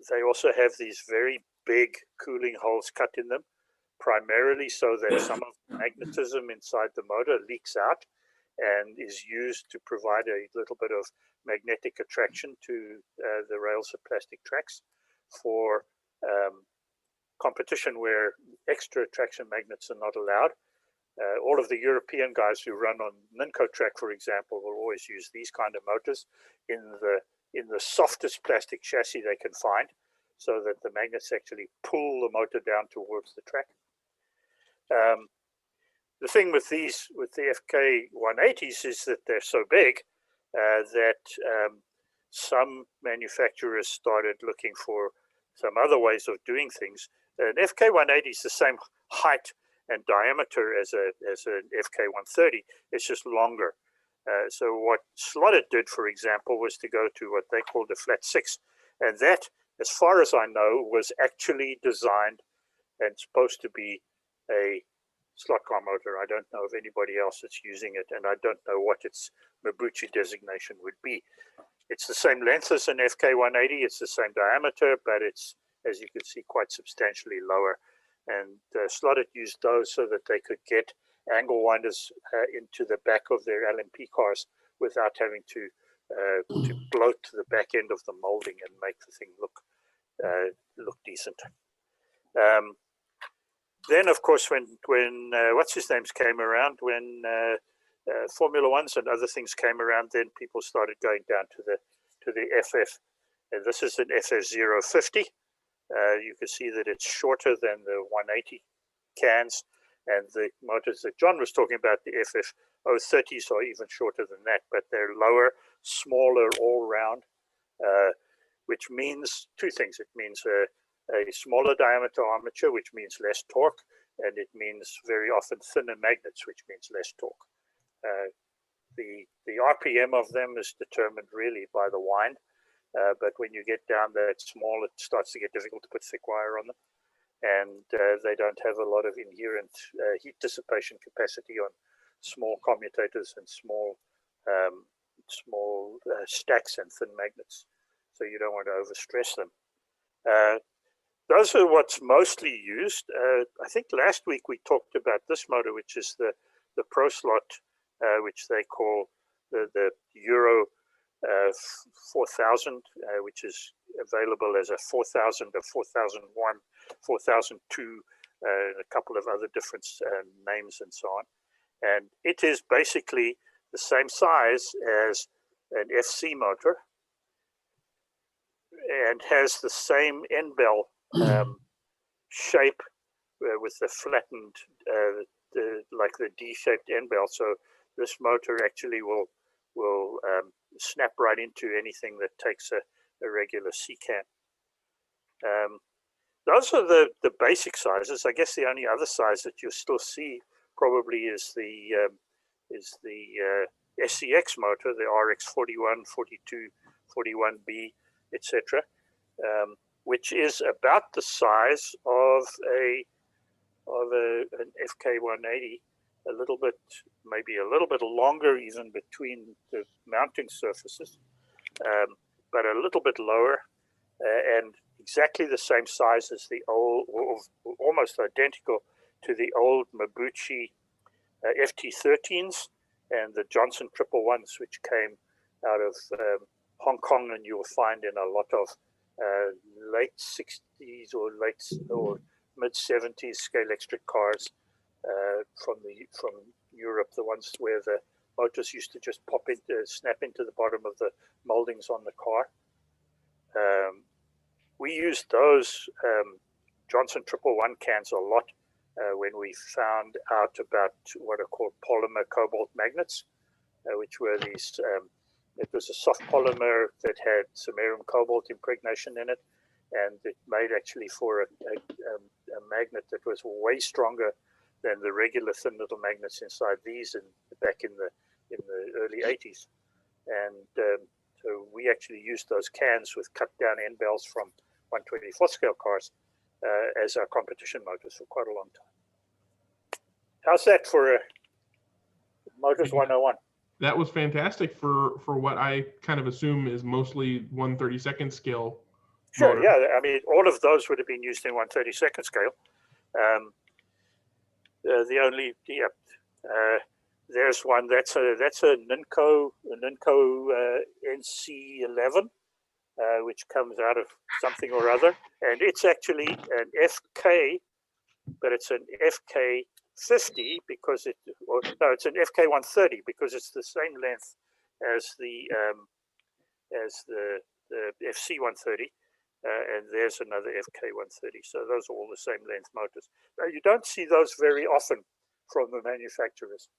They also have these very big cooling holes cut in them, primarily so that some of the magnetism inside the motor leaks out and is used to provide a little bit of magnetic attraction to the rails of plastic tracks for competition where extra traction magnets are not allowed. All of the European guys who run on Ninco track, for example, will always use these kind of motors in the softest plastic chassis they can find, so that the magnets actually pull the motor down towards the track. The thing with the FK 180s is that they're so big that some manufacturers started looking for some other ways of doing things. An FK 180 is the same height and diameter as an FK 130. It's just longer. So what Slotted did, for example, was to go to what they called a flat 6. And that, as far as I know, was actually designed and supposed to be a slot car motor. I don't know of anybody else that's using it, and I don't know what its Mabuchi designation would be. It's the same length as an FK 180. It's the same diameter, but it's, as you can see, quite substantially lower. And Slotted used those so that they could get angle winders into the back of their LMP cars without having to bloat the back end of the molding and make the thing look decent. Then, of course, when what's his names came around, when Formula Ones and other things came around, then people started going down to the FF. And this is an FF050. You can see that it's shorter than the 180 cans, and the motors that John was talking about, the FF030s, are even shorter than that, but they're lower, smaller all round, which means two things. It means a smaller diameter armature, which means less torque, and it means very often thinner magnets, which means less torque. The RPM of them is determined really by the wind, but when you get down that small, it starts to get difficult to put thick wire on them, and they don't have a lot of inherent heat dissipation capacity on small commutators and small stacks and thin magnets, so you don't want to overstress them. Those are what's mostly used. I think last week we talked about this motor, which is the Pro Slot, which they call the Euro 4000, which is available as a 4000, a 4001, 4002, a couple of other different names and so on. And it is basically the same size as an FC motor and has the same end bell shape with the flattened, like the D-shaped end bell. So this motor actually will snap right into anything that takes a regular C-can. Those are the basic sizes. I guess the only other size that you'll still see probably is the Scx motor, the RX 41, 42, 41B, etc., which is about the size of an FK 180, a little bit, maybe a little bit longer even between the mounting surfaces, but a little bit lower, and exactly the same size as the old, or almost identical to the old Mabuchi FT13s and the Johnson 111s, which came out of Hong Kong, and you'll find in a lot of late 60s or mid 70s scale electric cars from Europe, the ones where the motors used to just snap into the bottom of the moldings on the car. We used those Johnson 111 cans a lot when we found out about what are called Polymer Cobalt magnets, which were these, it was a soft polymer that had samarium cobalt impregnation in it, and it made actually for a magnet that was way stronger than the regular thin little magnets inside these back in the early 80s. And so we actually used those cans with cut down end bells from 124 scale cars as our competition motors for quite a long time. How's that for Motors 101? That was fantastic for what I kind of assume is mostly 1/32 scale. Sure, motor. yeah. I mean, all of those would have been used in 1/32 scale. The only, there's one that's a Ninco NC11, which comes out of something or other, and it's actually an FK, but it's an FK 50 because it's an FK 130 because it's the same length as the FC 130. And there's another FK 130. So those are all the same length motors. Now, you don't see those very often from the manufacturers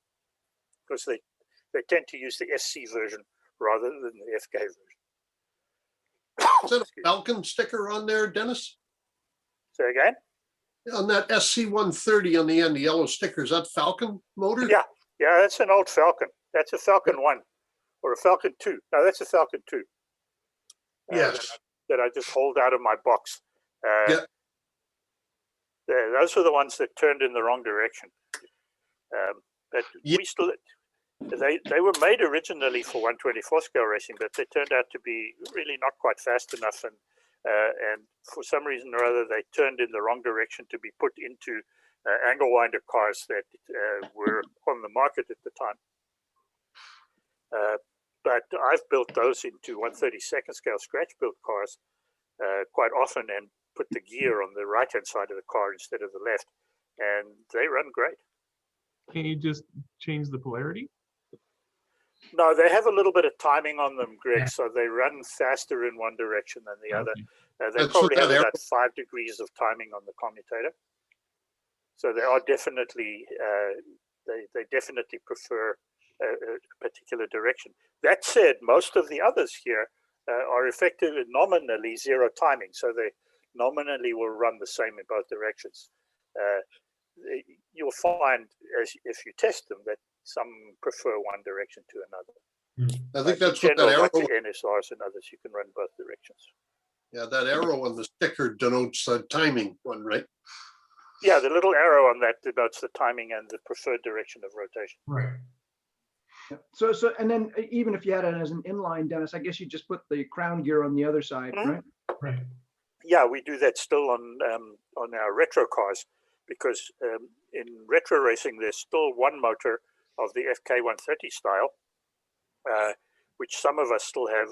because they tend to use the SC version rather than the FK version. Is that a Falcon sticker on there, Dennis? Say again? On that SC 130 on the end, the yellow sticker, is that Falcon motor? Yeah, that's an old Falcon. That's a Falcon 1 or a Falcon 2. No, that's a Falcon 2. Yes. That I just hold out of my box. Those are the ones that turned in the wrong direction. But we still, they were made originally for 124 scale racing, but they turned out to be really not quite fast enough, and for some reason or other, they turned in the wrong direction to be put into angle winder cars that were on the market at the time. But I've built those into 1/32 scale scratch built cars quite often and put the gear on the right hand side of the car instead of the left, and they run great. Can you just change the polarity? No, they have a little bit of timing on them, Greg, so they run faster in one direction than the other. They probably have about 5 degrees of timing on the commutator. So they are definitely, they definitely prefer a particular direction. That said, most of the others here are effectively nominally zero timing, so they nominally will run the same in both directions. You'll find, if you test them, that some prefer one direction to another. I think that's what that arrow. Like the NSRs and others, you can run both directions. Yeah, that arrow on the sticker denotes the timing one, right? Yeah, the little arrow on that denotes the timing and the preferred direction of rotation. Right. Yeah. So, and then even if you had it as an inline, Dennis, I guess you just put the crown gear on the other side, right? Right. Yeah, we do that still on our retro cars, because in retro racing, there's still one motor of the FK 130 style, which some of us still have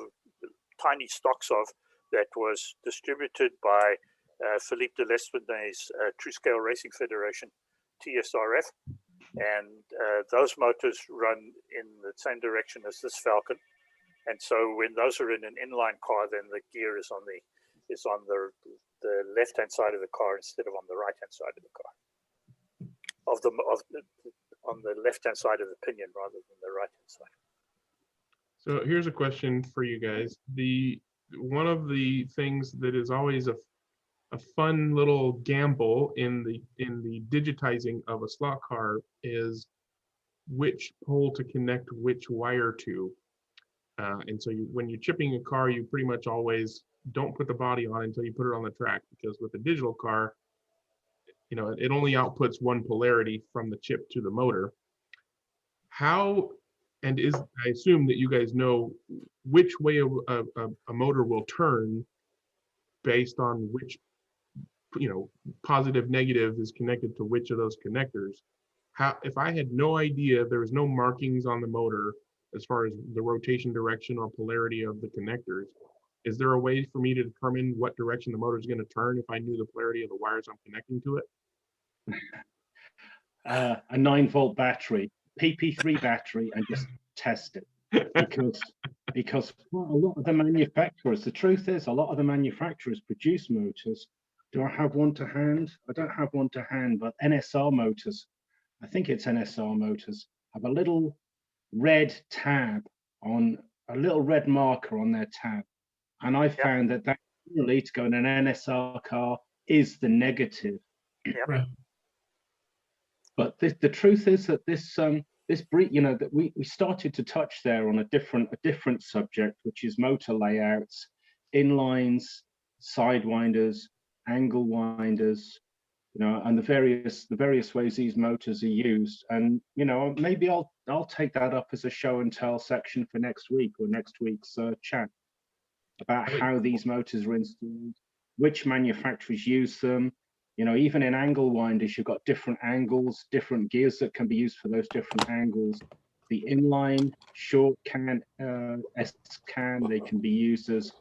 tiny stocks of, that was distributed by Philippe de Lespinay's True Scale Racing Federation, TSRF. And those motors run in the same direction as this Falcon. And so when those are in an inline car, then the gear is on the left-hand side of the car instead of on the right-hand side of the car. On the left-hand side of the pinion rather than the right-hand side. So here's a question for you guys. One of the things that is always a fun little gamble in the digitizing of a slot car is which pole to connect which wire to. And so when you're chipping a car, you pretty much always don't put the body on until you put it on the track, because with a digital car, it only outputs one polarity from the chip to the motor. I assume that you guys know which way a motor will turn based on which, positive, negative is connected to which of those connectors. If I had no idea, there was no markings on the motor as far as the rotation direction or polarity of the connectors, is there a way for me to determine what direction the motor is going to turn if I knew the polarity of the wires I'm connecting to it? A 9-volt battery, PP3 battery, and just test it. Because a lot of the manufacturers, the truth is, a lot of the manufacturers produce motors. Do I have one to hand? I don't have one to hand, but NSR Motors, I think it's NSR Motors, have a little red tab on, a little red marker on their tab. And I found that really to go in an NSR car is the negative. Right. But the truth is that that we started to touch there on a different subject, which is motor layouts, inlines, sidewinders, angle winders, and the various ways these motors are used. And maybe I'll take that up as a show and tell section for next week or next week's chat about how these motors are installed, which manufacturers use them. Even in angle winders, you've got different angles, different gears that can be used for those different angles. The inline, short can, S-can, they can be used as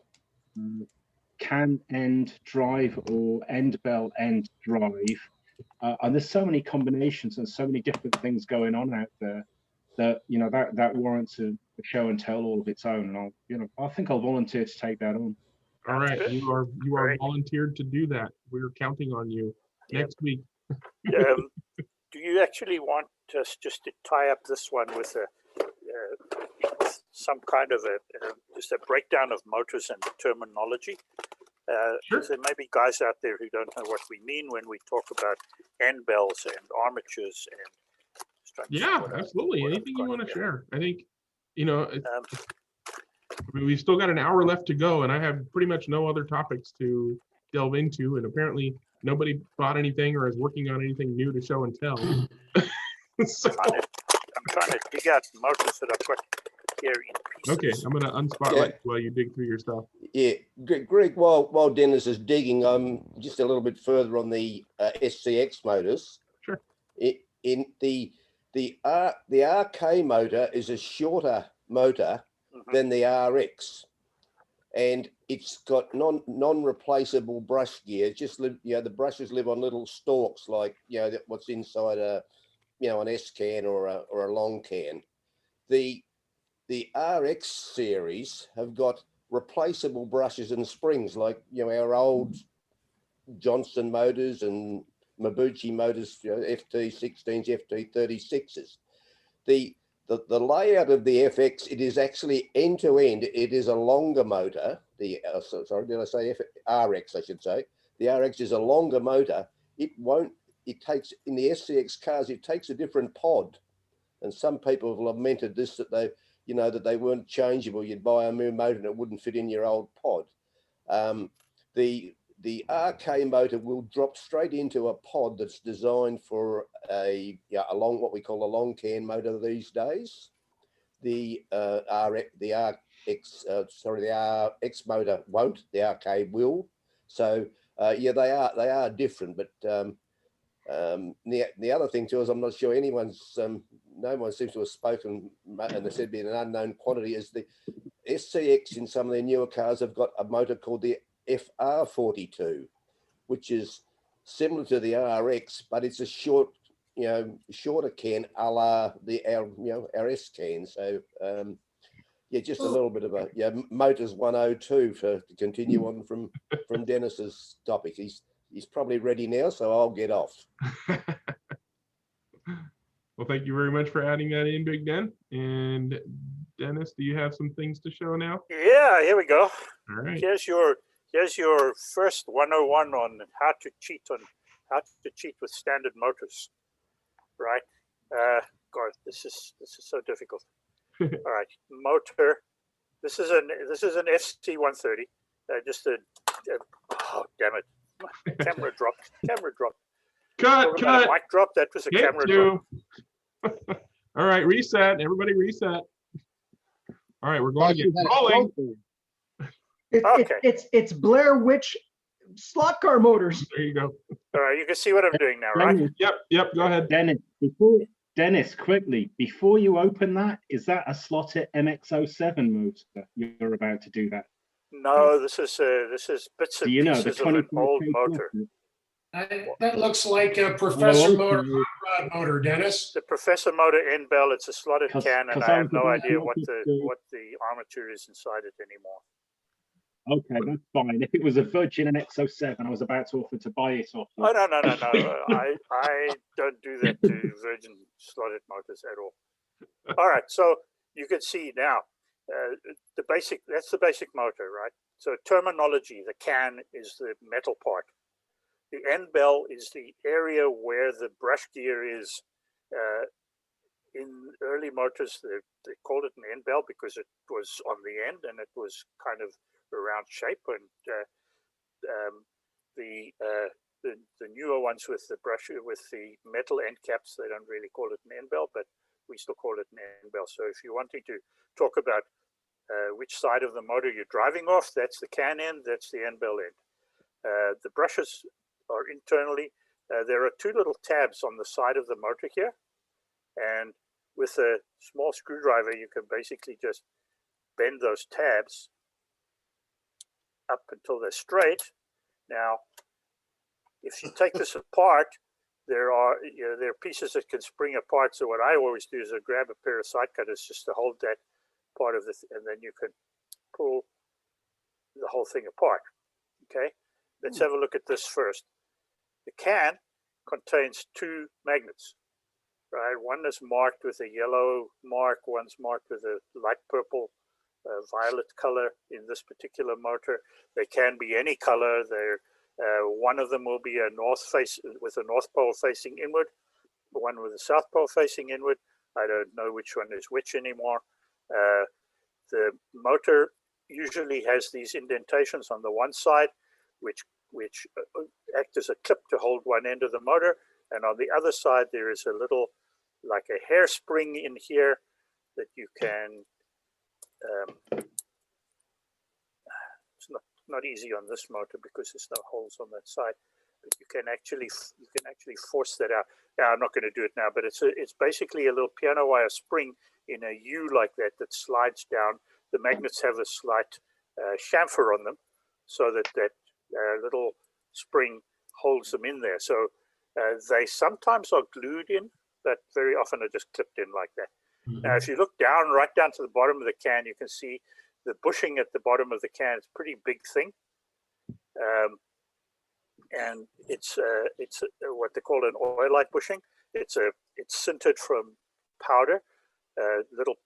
can end drive or end bell end drive. And there's so many combinations and so many different things going on out there that that warrants a show and tell all of its own. And I think I'll volunteer to take that on. All right, you are volunteered to do that. We're counting on you next week. Do you actually want us just to tie up this one with some kind of just a breakdown of motors and the terminology? Sure. There may be guys out there who don't know what we mean when we talk about end bells and armatures and. Yeah, absolutely. Anything you want to share? I think, we've still got an hour left to go, and I have pretty much no other topics to delve into. And apparently, nobody bought anything or is working on anything new to show and tell. So, I'm trying to dig out motors that I've got here in pieces. Okay, I'm going to unspotlight while you dig through your stuff. Yeah, Greg, while Dennis is digging, I'm just a little bit further on the Scx motors. Sure. In the RK motor is a shorter motor than the RX, and it's got non-replaceable brush gear. The brushes live on little stalks, like what's inside an S can or a long can. The RX series have got replaceable brushes and springs, like our old Johnson motors and Mabuchi motors, FT16s, FT36s. The layout of the FX, it is actually end to end. It is a longer motor. Sorry, did I say RX? I should say the RX is a longer motor. It takes in the SCX cars. It takes a different pod, and some people have lamented this, that they weren't changeable. You'd buy a new motor and it wouldn't fit in your old pod. The RK motor will drop straight into a pod that's designed for what we call a long can motor these days. The RX motor won't. The RK will. So they are different. But the other thing too is, I'm not sure no one seems to have spoken, and they said being an unknown quantity, is the SCX in some of their newer cars have got a motor called the FR42, which is similar to the RX, but it's a shorter can, a la our S can. So just a little bit of a motors 102 to continue on from Dennis's topic. He's probably ready now, so I'll get off. Well, thank you very much for adding that in, Big Den. And Dennis, do you have some things to show now? Yeah, here we go. All right. Here's your first 101 on how to cheat with standard motors, right? God, this is so difficult. All right, motor. This is an FC130. Oh damn it! Camera dropped. Cut. Mic drop. That was a Hit camera you. drop. All right, reset. Everybody reset. All right, we're going to get rolling. It's Blair Witch slot car motors. There you go. All right, you can see what I'm doing now, right? Yep. Go ahead. Dennis, quickly, before you open that, is that a slotted MX-07 motor? You're about to do that. No, this is bits and pieces of an old motor. That looks like a Professor Motor hot rod motor, Dennis. The Professor Motor end bell. It's a slotted can, and I have no idea what the armature is inside it anymore. Okay, that's fine. If it was a Virgin MX-07, I was about to offer to buy it off. Oh no! I don't do that to Virgin slotted motors at all. All right, so you can see now that's the basic motor, right? So terminology: the can is the metal part. The end bell is the area where the brush gear is. In early motors, they called it an end bell because it was on the end and it was kind of a round shape. And the newer ones with the metal end caps, they don't really call it an end bell, but we still call it an end bell. So if you're wanting to talk about which side of the motor you're driving off, that's the can end, that's the end bell end. The brushes are internally. There are two little tabs on the side of the motor here, and with a small screwdriver you can basically just bend those tabs up until they're straight. Now if you take this apart, there are pieces that can spring apart. So what I always do is I grab a pair of side cutters just to hold that part of this, and then you can pull the whole thing apart. Okay, let's have a look at this first. The can contains two magnets, right? One is marked with a yellow mark, one's marked with a light purple, violet color. In this particular motor, they can be any color. One of them will be a north face with a north pole facing inward, one with a south pole facing inward. I don't know which one is which anymore. The motor usually has these indentations on the one side, which act as a clip to hold one end of the motor, and on the other side there is a little, like a hairspring in here that you can. It's not easy on this motor because there's no holes on that side, but you can actually force that out. Now I'm not going to do it now, but it's basically a little piano wire spring in a U like that slides down. The magnets have a slight chamfer on them, so that little spring holds them in there. So they sometimes are glued in, but very often are just clipped in like that. Mm-hmm. Now, if you look down, right down to the bottom of the can, you can see the bushing at the bottom of the can. It's a pretty big thing, and it's what they call an oilite bushing. It's sintered from powder, little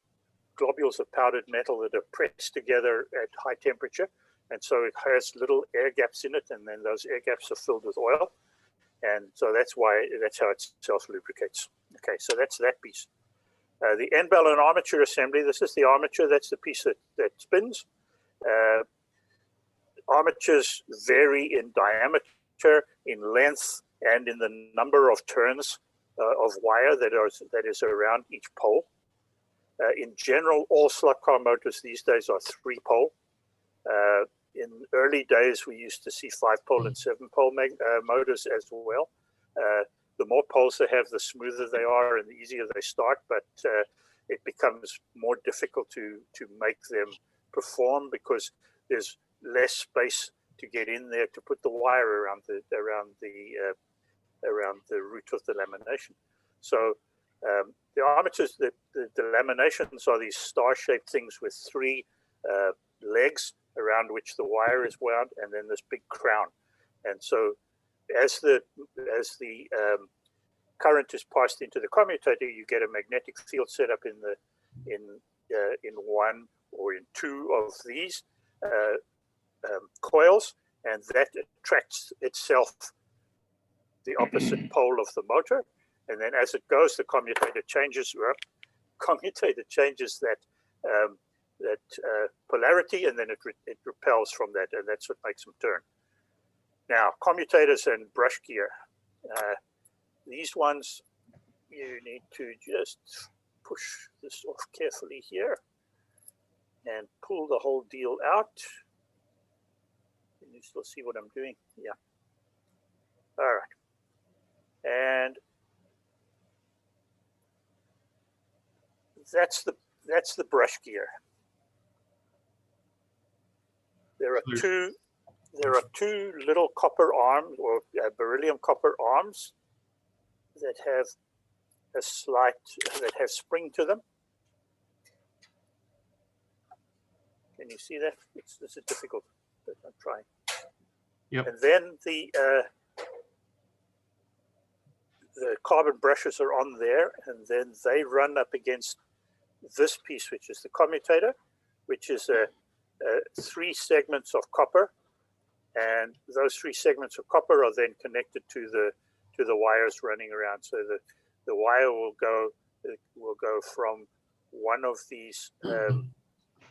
globules of powdered metal that are pressed together at high temperature. And so it has little air gaps in it, and then those air gaps are filled with oil. And so that's how it self-lubricates. Okay, so that's that piece. The end bell and armature assembly, this is the armature, that's the piece that spins. Armatures vary in diameter, in length, and in the number of turns of wire that is around each pole. In general, all slot car motors these days are 3-pole. In early days, we used to see 5-pole and 7-pole motors as well. The more poles they have, the smoother they are and the easier they start, but it becomes more difficult to make them perform because there's less space to get in there to put the wire around the root of the lamination. So the armatures, the laminations are these star-shaped things with 3 legs around which the wire is wound, and then this big crown. And so as the current is passed into the commutator, you get a magnetic field set up in in one or in two of these coils, and that attracts itself the opposite pole of the motor. And then as it goes, the commutator changes that polarity, and then it repels from that, and that's what makes them turn. Now, commutators and brush gear. These ones, you need to just push this off carefully here and pull the whole deal out. Can you still see what I'm doing? Yeah. All right. And that's the brush gear. There are two little copper arms, or beryllium copper arms, that have spring to them. Can you see that? This is difficult, but I'm trying. Yep. And then the carbon brushes are on there, and then they run up against this piece, which is the commutator, which is 3 segments of copper, and those 3 segments of copper are then connected to the wires running around. So the wire will go from one of these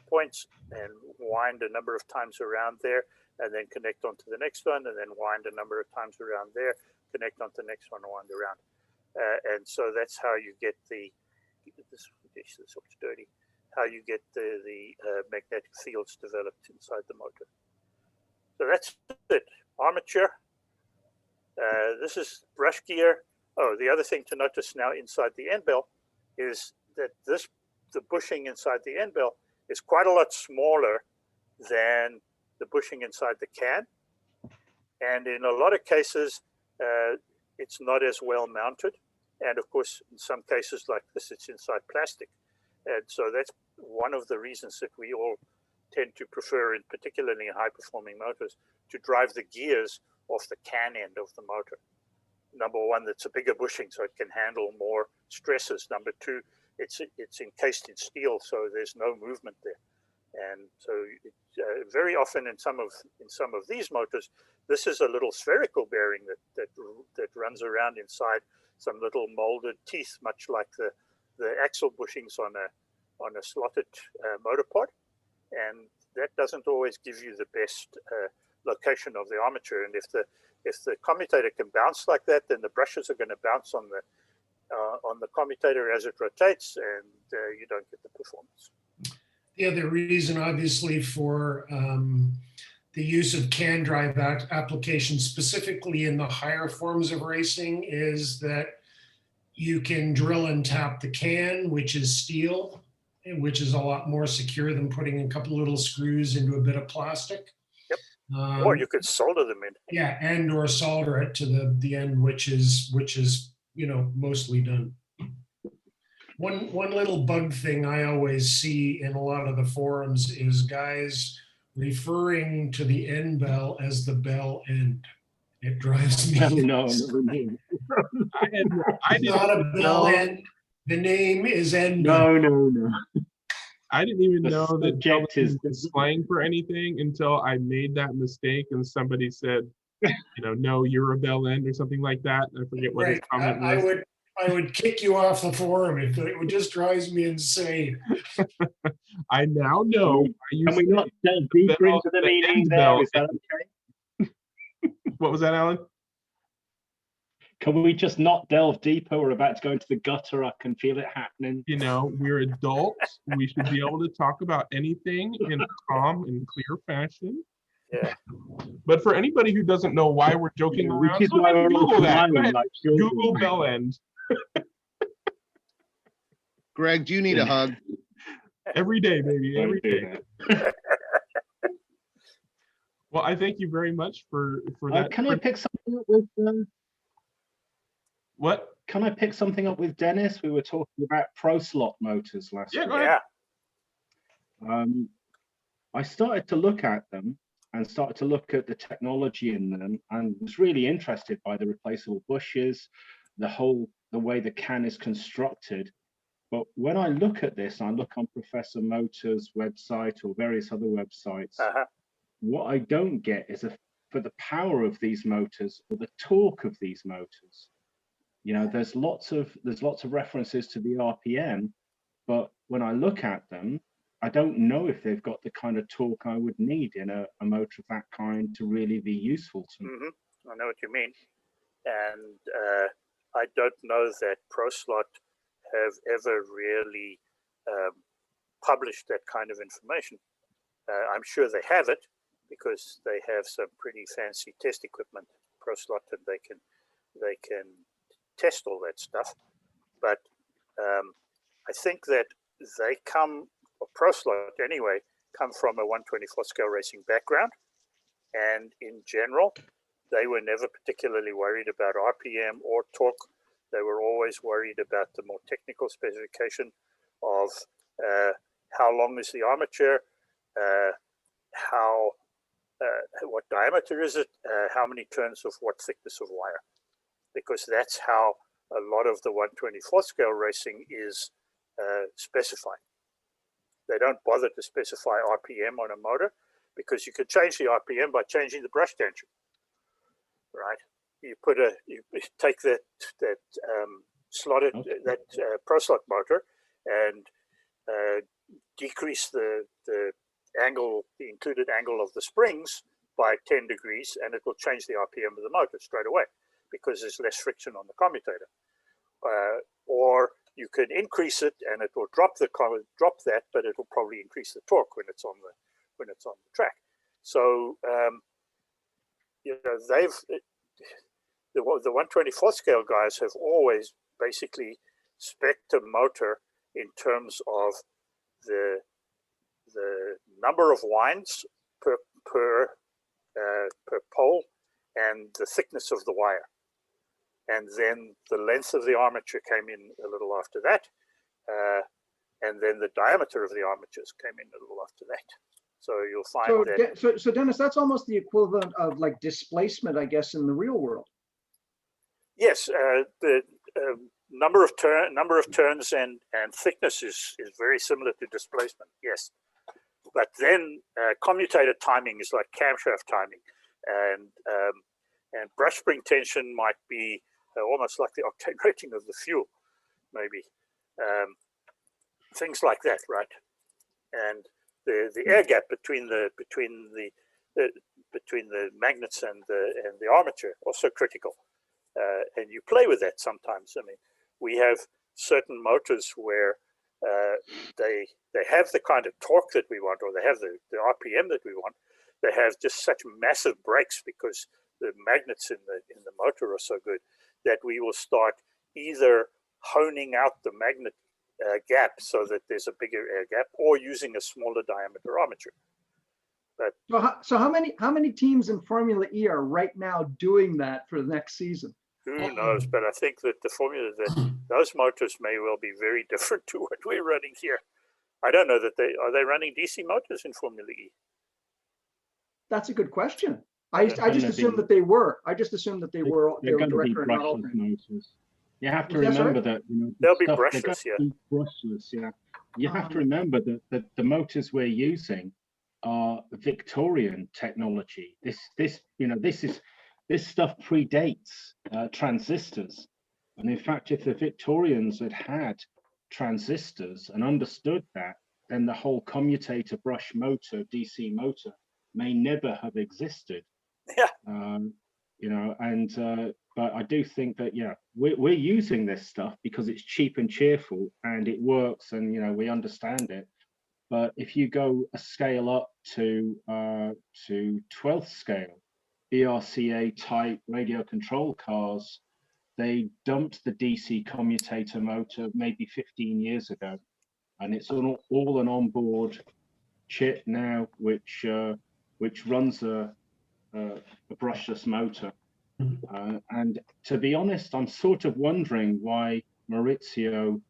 points and wind a number of times around there, and then connect onto the next one, and then wind a number of times around there, connect onto the next one, and wind around. And so that's how you get this looks dirty. How you get the magnetic fields developed inside the motor. So that's it. Armature. This is brush gear. Oh, the other thing to notice now inside the end bell is that the bushing inside the end bell is quite a lot smaller than the bushing inside the can. And in a lot of cases, it's not as well mounted. And of course, in some cases like this, it's inside plastic. And so that's one of the reasons that we all tend to prefer, particularly in high-performing motors, to drive the gears off the can end of the motor. Number one, that's a bigger bushing, so it can handle more stresses. Number two, it's encased in steel, so there's no movement there. And so very often in some of these motors, this is a little spherical bearing that runs around inside some little molded teeth, much like the axle bushings on a slotted motor pod, and that doesn't always give you the best location of the armature. And if the commutator can bounce like that, then the brushes are going to bounce on the commutator as it rotates, and you don't get the performance. The other reason, obviously, for the use of can drive applications, specifically in the higher forms of racing, is that you can drill and tap the can, which is steel, and which is a lot more secure than putting a couple little screws into a bit of plastic. Yep. Or you could solder them in. Yeah, and or solder it to the end, which is mostly done. One little bug thing I always see in a lot of the forums is guys referring to the end bell as the bell end. It drives me. No. I not a bell end. The name is end. No. I didn't even know that subject is slang for anything until I made that mistake and somebody said, no, you're a bell end or something like that. I forget what his comment was. I would kick you off the forum if it just drives me insane. I now know. Can we not delve deeper into the meaning there? Is that okay? What was that, Alan? Can we just not delve deeper? We're about to go into the gutter. I can feel it happening. We're adults. We should be able to talk about anything in a calm and clear fashion. Yeah. But for anybody who doesn't know why we're joking around, Google that. Google bell end. Greg, do you need a hug? Every day, baby. Every day. Well, I thank you very much for that. Can I pick something up with what? Can I pick something up with Dennis? We were talking about pro slot motors last week. Go ahead. Yeah. I started to look at them and started to look at the technology in them, and was really interested by the replaceable bushes, the way the can is constructed. But when I look at this, I look on Professor Motors' website or various other websites. What I don't get is for the power of these motors or the torque of these motors. You know, there's lots of references to the RPM, but when I look at them, I don't know if they've got the kind of torque I would need in a motor of that kind to really be useful to me. I know what you mean. And I don't know that ProSlot have ever really published that kind of information. I'm sure they have it because they have some pretty fancy test equipment, ProSlot, and they can test all that stuff. But I think that they come, or ProSlot anyway, come from a 1/24 scale racing background, and in general, they were never particularly worried about RPM or torque. They were always worried about the more technical specification of how long is the armature, what diameter is it, how many turns of what thickness of wire, because that's how a lot of the 1/24 scale racing is specified. They don't bother to specify RPM on a motor because you could change the RPM by changing the brush tension, right? You take that slotted ProSlot motor and decrease the angle, the included angle of the springs by 10 degrees, and it will change the RPM of the motor straight away because there's less friction on the commutator. Or you can increase it and it will drop that, but it will probably increase the torque when it's on the track. So you know, the 1/24 scale guys have always basically spec'd a motor in terms of the number of winds per pole and the thickness of the wire. And then the length of the armature came in a little after that. And then the diameter of the armatures came in a little after that. So you'll find that. So Dennis, that's almost the equivalent of like displacement, I guess, in the real world. Yes, the number of turns and thickness is very similar to displacement. Yes, but then commutator timing is like camshaft timing, and brush spring tension might be almost like the octane rating of the fuel, maybe things like that, right? And the air gap between the magnets and the armature also critical. And you play with that sometimes. I mean, we have certain motors where they have the kind of torque that we want, or they have the RPM that we want. They have just such massive brakes because the magnets in the motor are so good that we will start either honing out the magnet gap so that there's a bigger air gap, or using a smaller diameter armature. But so how many teams in Formula E are right now doing that for the next season? Who knows? But I think that those motors may well be very different to what we're running here. I don't know that are they running DC motors in Formula E? That's a good question. I just assumed that they were. I just assumed that they were. They're going to be direct current brushless motors. You have to remember that they'll be brushless. Yeah. Brushless. Yeah. You have to remember that the motors we're using are Victorian technology. This stuff predates transistors, and in fact, if the Victorians had transistors and understood that, then the whole commutator brush motor, DC motor, may never have existed. Yeah. But I do think that we're using this stuff because it's cheap and cheerful, and it works, and we understand it. But if you go a scale up to 12th scale, BRCA type radio control cars, they dumped the DC commutator motor maybe 15 years ago, and it's all an onboard chip now, which runs a brushless motor. And to be honest, I'm sort of wondering why Maurizio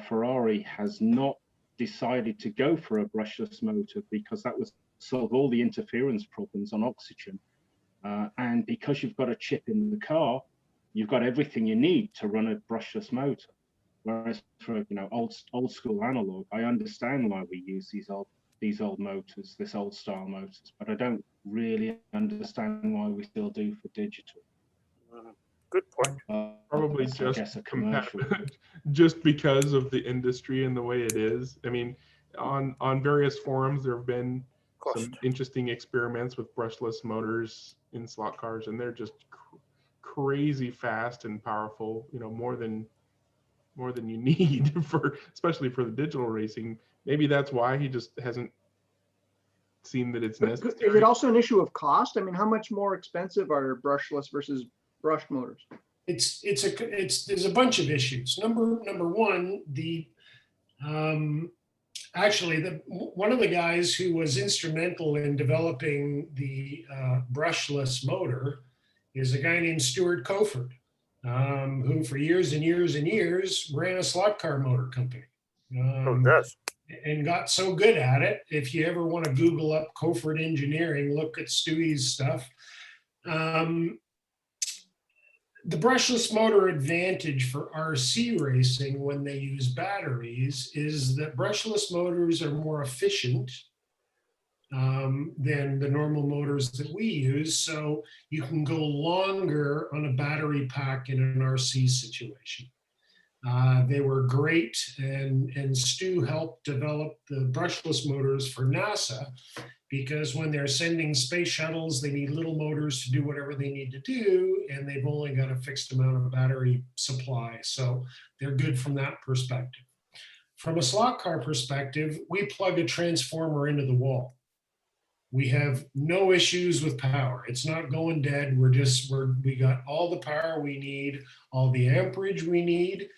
Ferrari has not decided to go for a brushless motor, because that would solve all the interference problems on oxygen. And because you've got a chip in the car, you've got everything you need to run a brushless motor. Whereas for old school analog, I understand why we use these old motors, this old style motors, but I don't really understand why we still do for digital. Good point. Probably just just because of the industry and the way it is. I mean, on various forums, there have been some interesting experiments with brushless motors in slot cars, and they're just crazy fast and powerful. More than you need especially for the digital racing. Maybe that's why he just hasn't seen that it's necessary. Is it also an issue of cost? I mean, how much more expensive are brushless versus brushed motors? There's a bunch of issues. Number one, one of the guys who was instrumental in developing the brushless motor is a guy named Stuart Cofford, who for years and years and years ran a slot car motor company. And got so good at it. If you ever want to Google up Cofford Engineering, look at Stewie's stuff. The brushless motor advantage for RC racing when they use batteries is that brushless motors are more efficient than the normal motors that we use. So you can go longer on a battery pack in an RC situation. They were great, and Stu helped develop the brushless motors for NASA, because when they're sending space shuttles, they need little motors to do whatever they need to do, and they've only got a fixed amount of battery supply. So they're good from that perspective. From a slot car perspective, we plug a transformer into the wall. We have no issues with power. It's not going dead. We got all the power we need, all the amperage we need,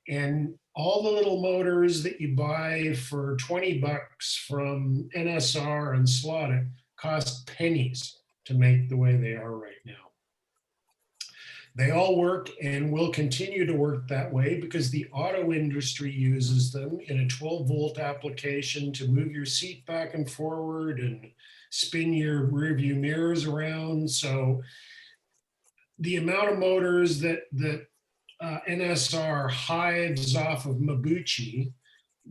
and all the little motors that you buy for 20 bucks from NSR and Slotted cost pennies to make the way they are right now. They all work and will continue to work that way because the auto industry uses them in a 12-volt application to move your seat back and forward and spin your rear view mirrors around. So the amount of motors that NSR hives off of Mabuchi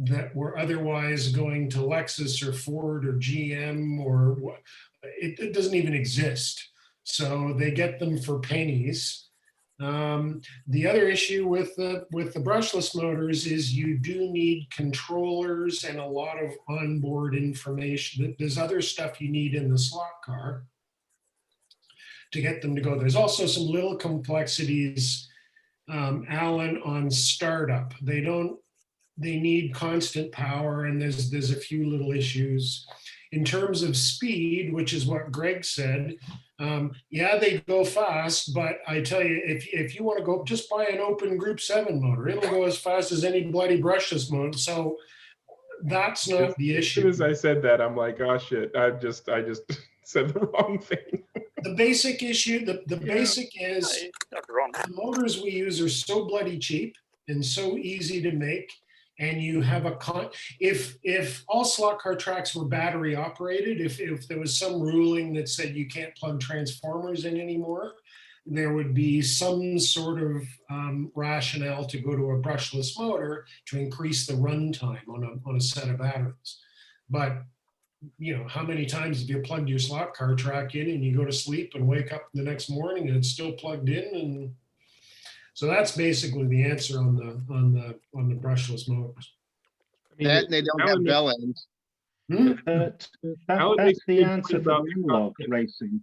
that were otherwise going to Lexus or Ford or GM or what, it doesn't even exist. So they get them for pennies. The other issue with the brushless motors is you do need controllers and a lot of onboard information. There's other stuff you need in the slot car to get them to go. There's also some little complexities, Alan, on startup. They need constant power, and there's a few little issues. In terms of speed, which is what Greg said, yeah, they go fast, but I tell you, if you want to go, just buy an open Group 7 motor. It'll go as fast as any bloody brushless motor. So that's not the issue. As soon as I said that, I'm like, oh shit, I just said the wrong thing. The basic issue, the basic is the motors we use are so bloody cheap and so easy to make. And you have if all slot car tracks were battery operated, if there was some ruling that said you can't plug transformers in anymore, there would be some sort of rationale to go to a brushless motor to increase the runtime on a set of batteries. But how many times have you plugged your slot car track in and you go to sleep and wake up the next morning and it's still plugged in? And so that's basically the answer on the brushless motors. That and they don't have bell ends. That's the answer for analog racing.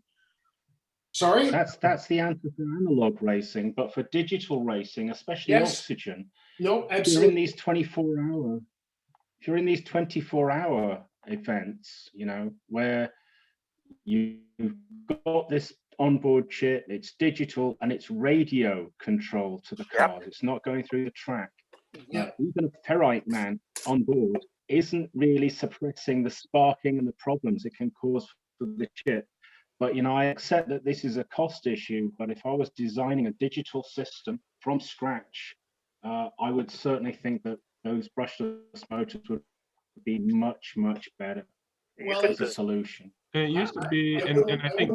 Sorry? That's the answer for analog racing, but for digital racing, especially oxygen. No, absolutely. If you're in these 24-hour events, where you've got this onboard chip, it's digital and it's radio control to the cars. It's not going through the track. Even a ferrite man on board isn't really suppressing the sparking and the problems it can cause for the chip. But I accept that this is a cost issue, but if I was designing a digital system from scratch, I would certainly think that those brushless motors would be much, much better as a solution. And it used to be, and I think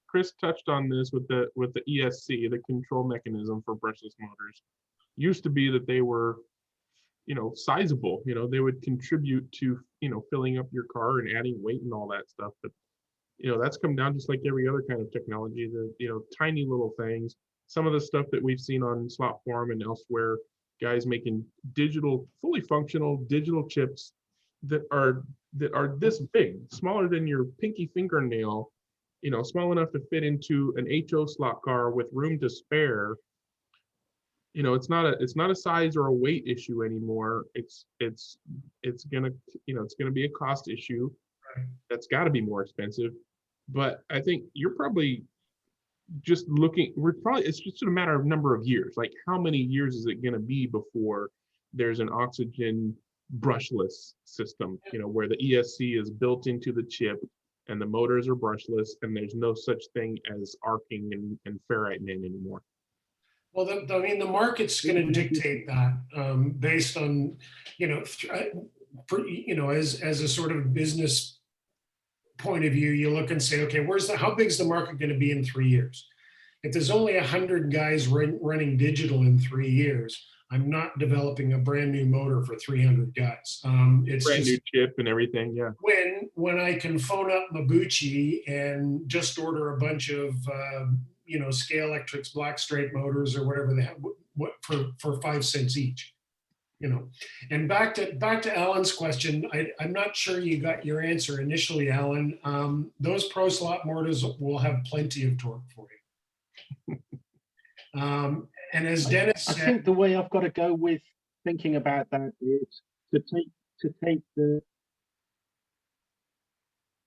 Chris touched on this with the ESC, the control mechanism for brushless motors. Used to be that they were sizable. They would contribute to, filling up your car and adding weight and all that stuff. But, that's come down just like every other kind of technology, tiny little things. Some of the stuff that we've seen on Slot Forum and elsewhere, guys making fully functional digital chips that are this big, smaller than your pinky fingernail, small enough to fit into an HO slot car with room to spare. It's not a size or a weight issue anymore. It's gonna be a cost issue. That's got to be more expensive. But I think you're probably just looking. It's just a matter of number of years. Like, how many years is it going to be before there's an oxygen brushless system? Where the ESC is built into the chip and the motors are brushless, and there's no such thing as arcing and ferrite in anymore. Well, the market's going to dictate that based on, as a sort of business point of view, you look and say, okay, how big is the market going to be in 3 years? If there's only 100 guys running digital in 3 years, I'm not developing a brand new motor for 300 guys. It's brand new chip and everything, yeah. When I can phone up Mabuchi and just order a bunch of Scale Electric's black straight motors or whatever they have, for 5 cents each. And back to Alan's question, I'm not sure you got your answer initially, Alan. Those Pro Slot motors will have plenty of torque for you. And as Dennis said, I think the way I've got to go with thinking about that is to take the.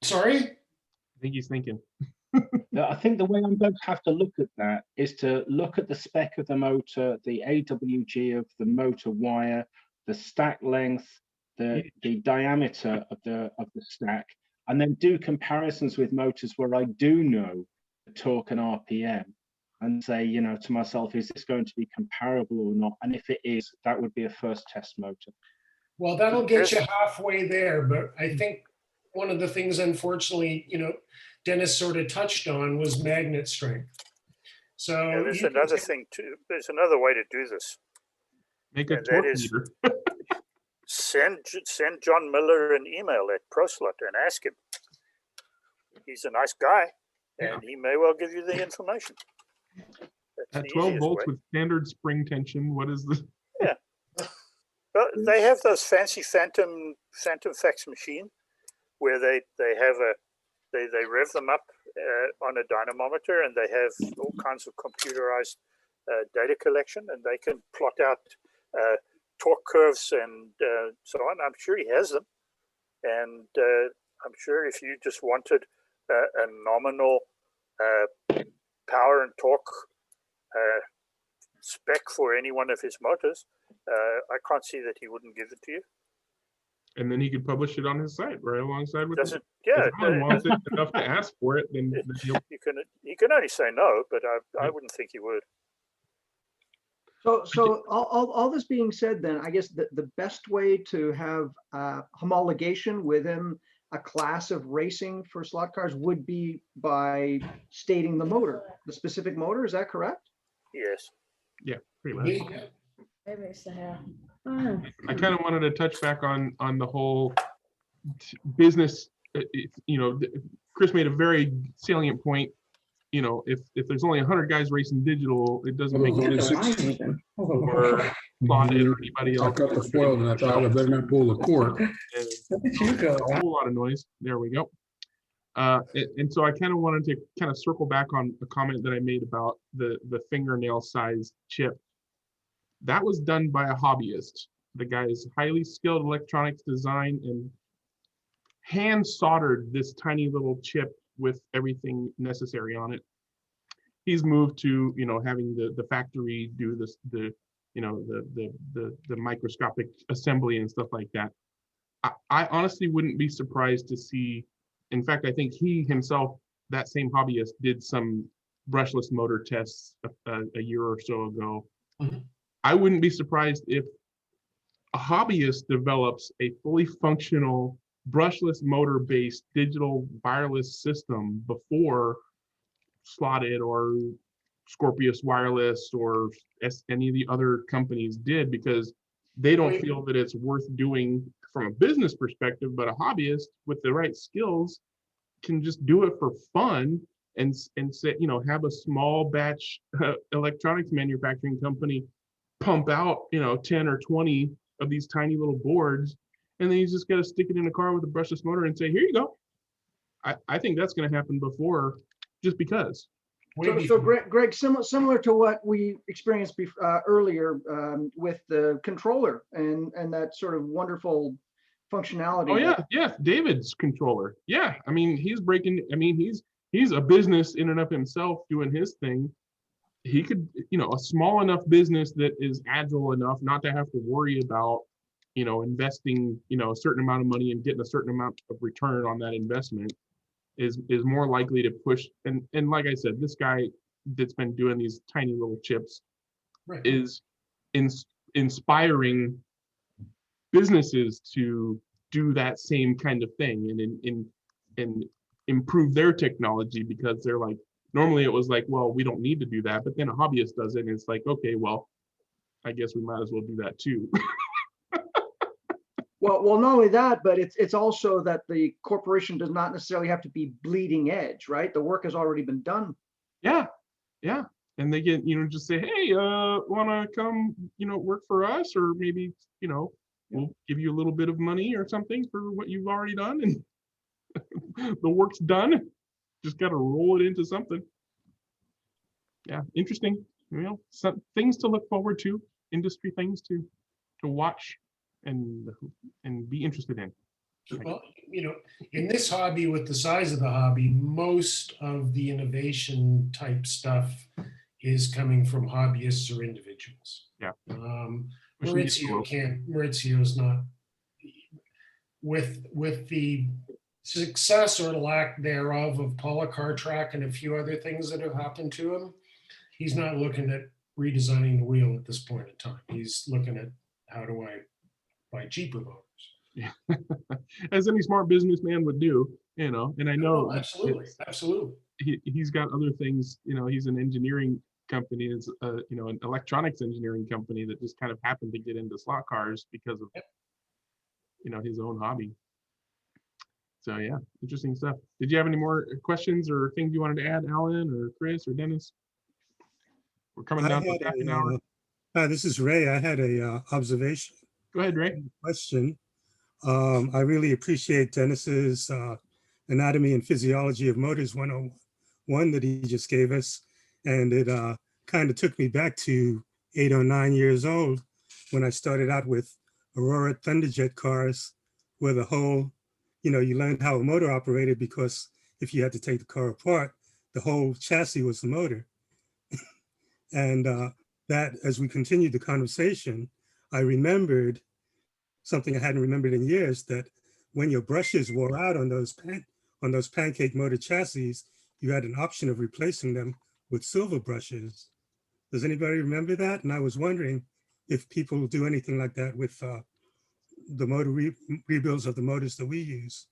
Sorry? I think he's thinking. I think the way I'm going to have to look at that is to look at the spec of the motor, the AWG of the motor wire, the stack length, the diameter of the stack, and then do comparisons with motors where I do know the torque and RPM, and say, to myself, is this going to be comparable or not? And if it is, that would be a first test motor. Well, that'll get you halfway there, but I think one of the things, unfortunately, Dennis sort of touched on was magnet strength. So there's another thing too. There's another way to do this. Make a torque meter. Send John Miller an email at ProSlot and ask him. He's a nice guy, and he may well give you the information. At 12 volts with standard spring tension, what is the? Yeah. Well, they have those fancy phantom fax machine where they rev them up on a dynamometer, and they have all kinds of computerized data collection, and they can plot out torque curves and so on. I'm sure he has them, and I'm sure if you just wanted a nominal power and torque spec for any one of his motors, I can't see that he wouldn't give it to you. And then he could publish it on his site right alongside with it. Yeah, if Alan wants it enough to ask for it, then he can only say no, but I wouldn't think he would. So all this being said, then I guess the best way to have homologation within a class of racing for slot cars would be by stating the motor, the specific motor. Is that correct? Yes. Yeah, pretty much. I kind of wanted to touch back on the whole business. Chris made a very salient point. If there's only 100 guys racing digial, it doesn't make any sense for Blondie or anybody else. I cut the foil and I thought I better not pull the cord. A whole lot of noise. There we go. And so I kind of wanted to kind of circle back on a comment that I made about the fingernail size chip. That was done by a hobbyist. The guy is highly skilled electronics design and hand soldered this tiny little chip with everything necessary on it. He's moved to, having the factory do this, the microscopic assembly and stuff like that. I honestly wouldn't be surprised to see, in fact, I think he himself, that same hobbyist, did some brushless motor tests a year or so ago. Mm-hmm. I wouldn't be surprised if a hobbyist develops a fully functional brushless motor-based digital wireless system before Slotted or Scorpius Wireless or any of the other companies did, because they don't feel that it's worth doing from a business perspective, but a hobbyist with the right skills can just do it for fun and say, you know, have a small batch electronics manufacturing company pump out, you know, 10 or 20 of these tiny little boards, and then you just got to stick it in a car with a brushless motor and say, here you go. I think that's going to happen before, just because. So Greg, similar to what we experienced earlier with the controller and that sort of wonderful functionality. Oh yeah, yeah, David's controller. Yeah, I mean, he's a business in and of himself doing his thing. He could, you know, a small enough business that is agile enough not to have to worry about, you know, investing, you know, a certain amount of money and getting a certain amount of return on that investment is more likely to push. And like I said, this guy that's been doing these tiny little chips is inspiring businesses to do that same kind of thing and improve their technology, because they're like, normally it was like, well, we don't need to do that, but then a hobbyist does it and it's like, okay, well, I guess we might as well do that too. Well, not only that, but it's also that the corporation does not necessarily have to be bleeding edge, right? The work has already been done. Yeah, yeah. And they get, you know, just say, hey, wanna come, you know, work for us, or maybe, you know, we'll give you a little bit of money or something for what you've already done, and the work's done. Just got to roll it into something. Yeah, interesting. You know, some things to look forward to, industry things to watch and be interested in. Well, you know, in this hobby, with the size of the hobby, most of the innovation type stuff is coming from hobbyists or individuals. Yeah. Maurizio's not, with the success or lack thereof of Polycar Track and a few other things that have happened to him, he's not looking at redesigning the wheel at this point in time. He's looking at, how do I buy cheaper motors? Yeah. As any smart businessman would do, you know, and I know absolutely. He's got other things, you know, he's an engineering company, is you know, an electronics engineering company that just kind of happened to get into slot cars because of, you know, his own hobby. So yeah, interesting stuff. Did you have any more questions or things you wanted to add, Alan or Chris or Dennis? We're coming down to half an hour. Hi, this is Ray. I had a observation. Go ahead, Ray. Question. I really appreciate Dennis's Anatomy and Physiology of Motors 101 that he just gave us. And it kind of took me back to 8 or 9 years old when I started out with Aurora Thunderjet cars, where the whole, you know, you learned how a motor operated, because if you had to take the car apart, the whole chassis was the motor. And that, as we continued the conversation, I remembered something I hadn't remembered in years, that when your brushes wore out on those pancake motor chassis, you had an option of replacing them with silver brushes. Does anybody remember that? And I was wondering if people do anything like that with the motor rebuilds of the motors that we use.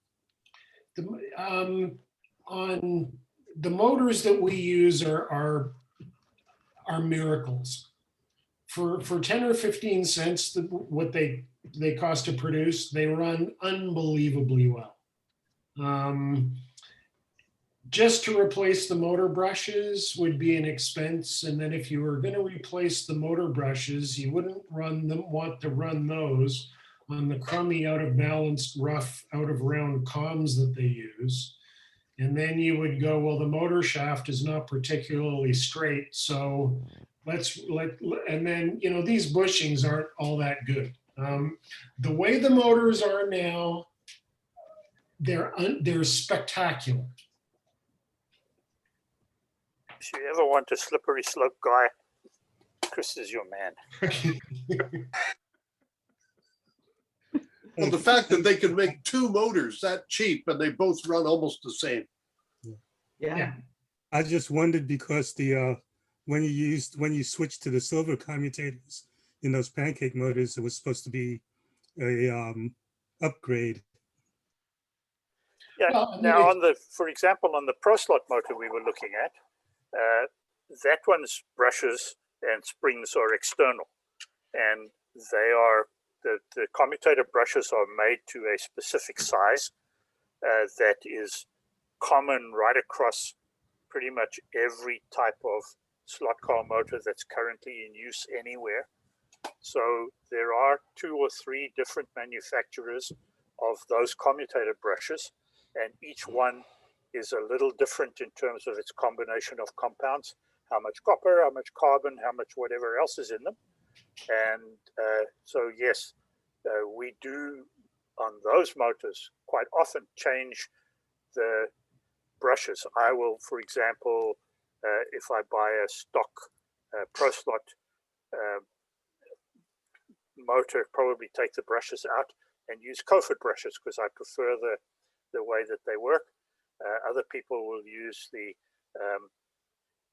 On the motors that we use are miracles. For 10 or 15 cents, what they cost to produce, they run unbelievably well. Just to replace the motor brushes would be an expense. And then if you were going to replace the motor brushes, you wouldn't want to run those on the crummy, out of balanced, rough, out of round comms that they use. And then you would go, well, the motor shaft is not particularly straight, so and then, you know, these bushings aren't all that good. The way the motors are now, they're spectacular. If you ever want a slippery slope guy, Chris is your man. Well, the fact that they can make two motors that cheap and they both run almost the same. Yeah. I just wondered, because the when you switched to the silver commutators in those pancake motors, it was supposed to be a upgrade. Yeah. Well, now, for example, on the Pro Slot motor we were looking at, that one's brushes and springs are external, and they are the commutator brushes are made to a specific size that is common right across pretty much every type of slot car motor that's currently in use anywhere. So there are 2 or 3 different manufacturers of those commutator brushes, and each one is a little different in terms of its combination of compounds, how much copper, how much carbon, how much whatever else is in them. And so yes, we do on those motors quite often change the brushes. I will, for example, if I buy a stock Pro Slot motor, probably take the brushes out and use Kofit brushes because I prefer the way that they work. Other people will use the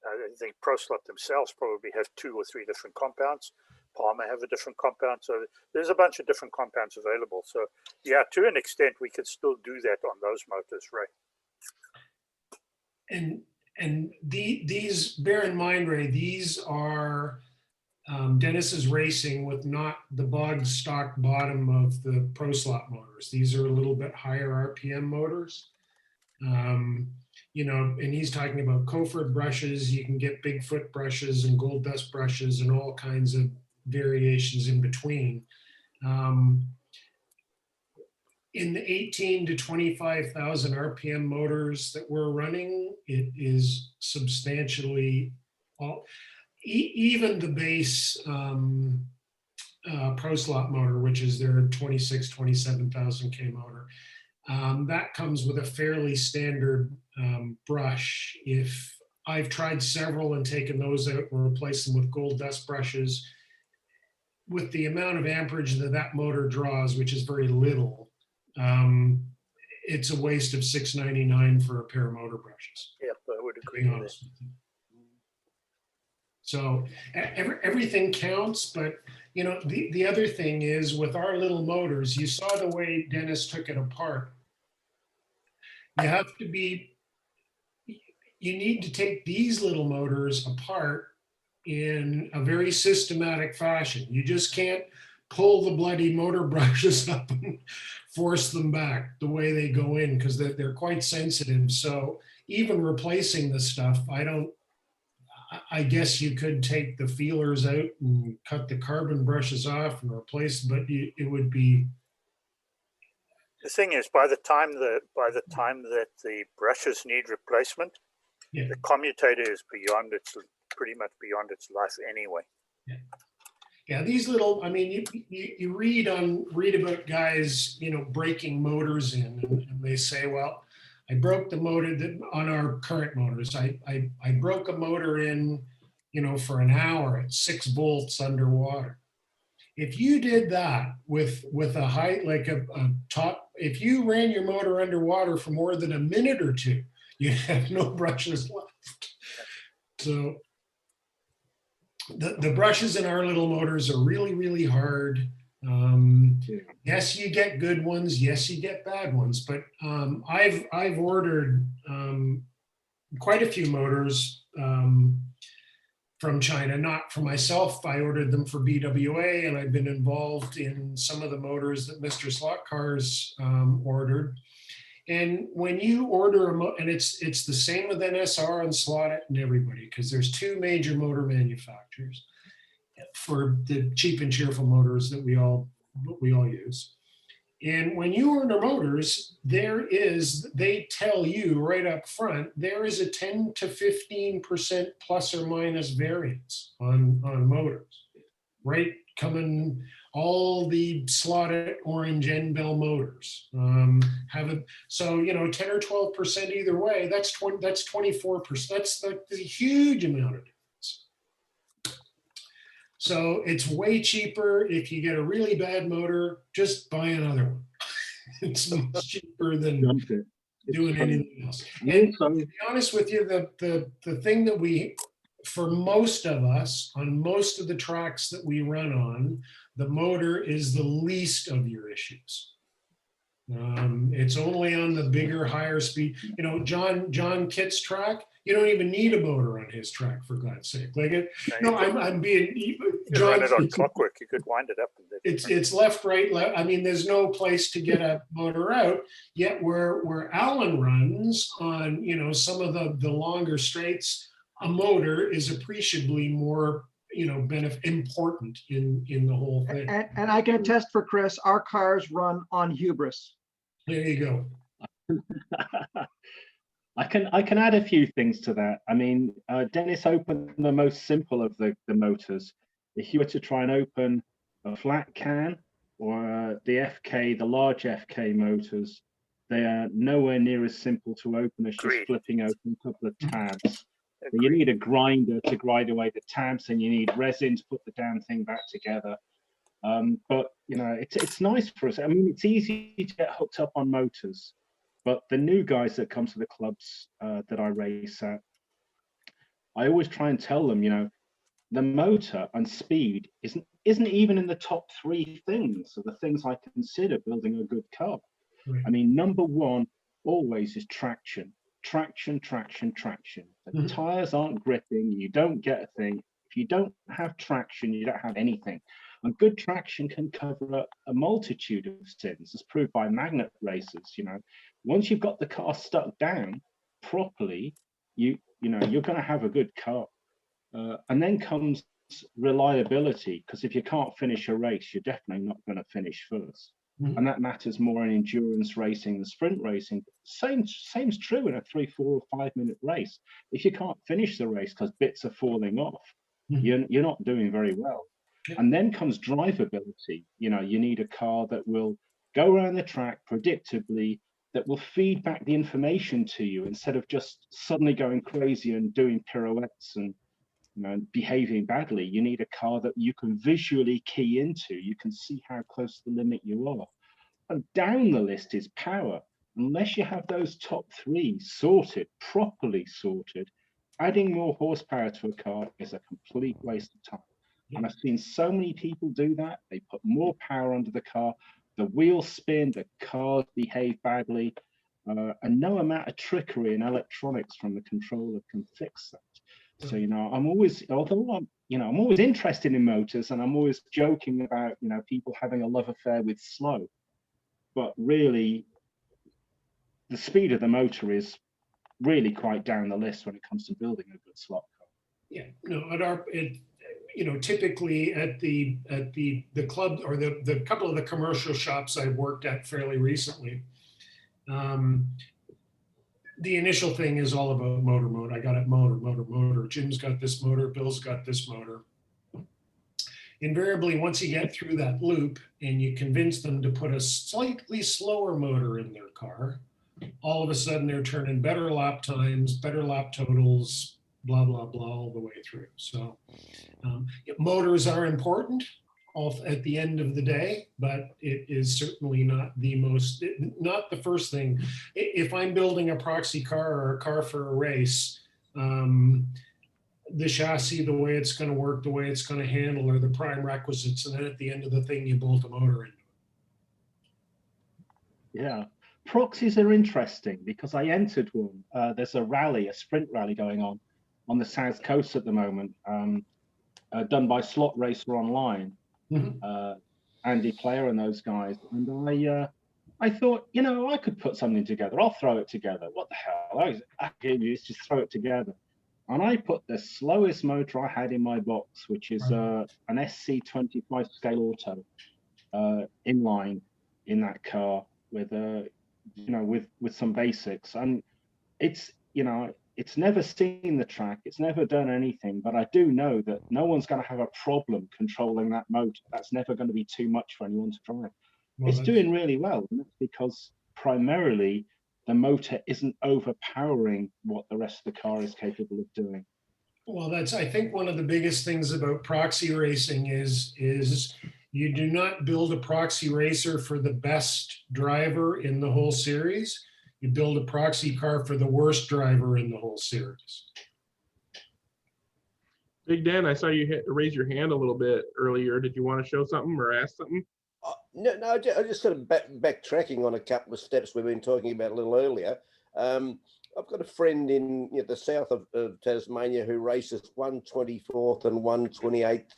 I think Pro Slot themselves probably have 2 or 3 different compounds. Polymer have a different compound. So there's a bunch of different compounds available. So yeah, to an extent, we can still do that on those motors, right? And these, bear in mind, Ray, these are Dennis's racing with not the bog stock bottom of the Pro Slot motors. These are a little bit higher RPM motors. You know, and he's talking about Kofit brushes. You can get Bigfoot brushes and gold dust brushes and all kinds of variations in between. In the 18 to 25,000 RPM motors that we're running, it is substantially all, even the base Pro Slot motor, which is their 27,000 K motor. That comes with a fairly standard brush. If I've tried several and taken those out and replaced them with gold dust brushes, with the amount of amperage that that motor draws, which is very little, it's a waste of $6.99 for a pair of motor brushes. Yeah, I would agree with that. So everything counts, but you know, the other thing is with our little motors, you saw the way Dennis took it apart. You have to be, you need to take these little motors apart in a very systematic fashion. You just can't pull the bloody motor brushes up and force them back the way they go in, because they're quite sensitive. So even replacing the stuff, I guess you could take the feelers out and cut the carbon brushes off and replace, but it would be. The thing is, by the time that the brushes need replacement, yeah, the commutator is pretty much beyond its life anyway. Yeah. Yeah, these little, I mean, you read about guys, you know, breaking motors in, and they say, well, I broke the motor on our current motors. I broke a motor in, you know, for an hour at 6 volts underwater. If you did that with a height like a top, if you ran your motor underwater for more than a minute or 2, you'd have no brushes left. So the brushes in our little motors are really, really hard. Yes, you get good ones. Yes, you get bad ones. But I've ordered quite a few motors from China, not for myself. I ordered them for BWA, and I've been involved in some of the motors that Mr. Slot Cars ordered. And when you order a motor, and it's the same with NSR and Slot It and everybody, because there's 2 major motor manufacturers for the cheap and cheerful motors that we all use. And when you order motors, they tell you right up front, there is a 10 to 15% plus or minus variance on motors, right? Coming, all the slotted orange end bell motors so, you know, 10 or 12% either way, that's 24%. That's a huge amount of difference. So it's way cheaper. If you get a really bad motor, just buy another one. It's much cheaper than doing anything else. And to be honest with you, the thing that for most of us, on most of the tracks that we run on, the motor is the least of your issues. It's only on the bigger, higher speed. You know, John Kitt's track, You don't even need a motor on his track, for God's sake. Like it, no, I'm being. You could run it on clockwork. You could wind it up. It's left, right, left. I mean, there's no place to get a motor out. Yet where Alan runs on, you know, some of the longer straights, a motor is appreciably more, you know, important in the whole thing. And I can attest for Chris, our cars run on hubris. There you go. I can add a few things to that. I mean, Dennis opened the most simple of the motors. If you were to try and open a flat can or the FK, the large FK motors, they are nowhere near as simple to open as just flipping open a couple of tabs. You need a grinder to grind away the tabs, and you need resin to put the damn thing back together. But you know, it's nice for us. I mean, it's easy to get hooked up on motors. But the new guys that come to the clubs that I race at, I always try and tell them, you know, the motor and speed isn't even in the top 3 things of the things I consider building a good car. Right. I mean, number 1 always is traction. Traction. The tires aren't gripping, you don't get a thing. If you don't have traction, you don't have anything. And good traction can cover a multitude of sins, as proved by magnet races. You know, once you've got the car stuck down properly, you know you're going to have a good car. And then comes reliability, because if you can't finish a race, you're definitely not going to finish first. And that matters more in endurance racing than sprint racing. Same's true in a 3, 4, or 5 minute race. If you can't finish the race because bits are falling off, you're not doing very well. And then comes drivability. You know, you need a car that will go around the track predictably, that will feed back the information to you instead of just suddenly going crazy and doing pirouettes and, you know, behaving badly. You need a car that you can visually key into. You can see how close to the limit you are. And down the list is power. Unless you have those top 3 sorted, properly sorted, adding more horsepower to a car is a complete waste of time. And I've seen so many people do that. They put more power under the car, the wheels spin, the cars behave badly, and no amount of trickery and electronics from the controller can fix that. So, you know, I'm always interested in motors, and I'm always joking about, you know, people having a love affair with slow. But really, the speed of the motor is really quite down the list when it comes to building a good slot car. Yeah, no, you know, typically at the club or the couple of the commercial shops I've worked at fairly recently, the initial thing is all about motor mode. I got it motor. Jim's got this motor, Bill's got this motor. Invariably, once you get through that loop and you convince them to put a slightly slower motor in their car, all of a sudden they're turning better lap times, better lap totals, blah, blah, blah, all the way through. So motors are important at the end of the day, but it is certainly not not the first thing. If I'm building a proxy car or a car for a race, the chassis, the way it's going to work, the way it's going to handle are the prime requisites. And then at the end of the thing, you bolt a motor into it. Yeah. Proxies are interesting because I entered one. There's a sprint rally going on the South Coast at the moment, done by Slot Racer Online, Andy Player and those guys. And I thought, you know, I could put something together. I'll throw it together. What the hell? I can just throw it together. And I put the slowest motor I had in my box, which is an SC25 scale auto inline in that car with with some basics. And it's, you know, it's never seen the track, it's never done anything, but I do know that no one's going to have a problem controlling that motor. That's never going to be too much for anyone to drive. Well, it's doing really well, and that's because primarily the motor isn't overpowering what the rest of the car is capable of doing. Well, that's, I think, one of the biggest things about proxy racing is you do not build a proxy racer for the best driver in the whole series. You build a proxy car for the worst driver in the whole series. Big Dan, I saw you raise your hand a little bit earlier. Did you want to show something or ask something? No, I just sort of backtracking on a couple of steps we've been talking about a little earlier. I've got a friend in the south of Tasmania who races 124th and 128th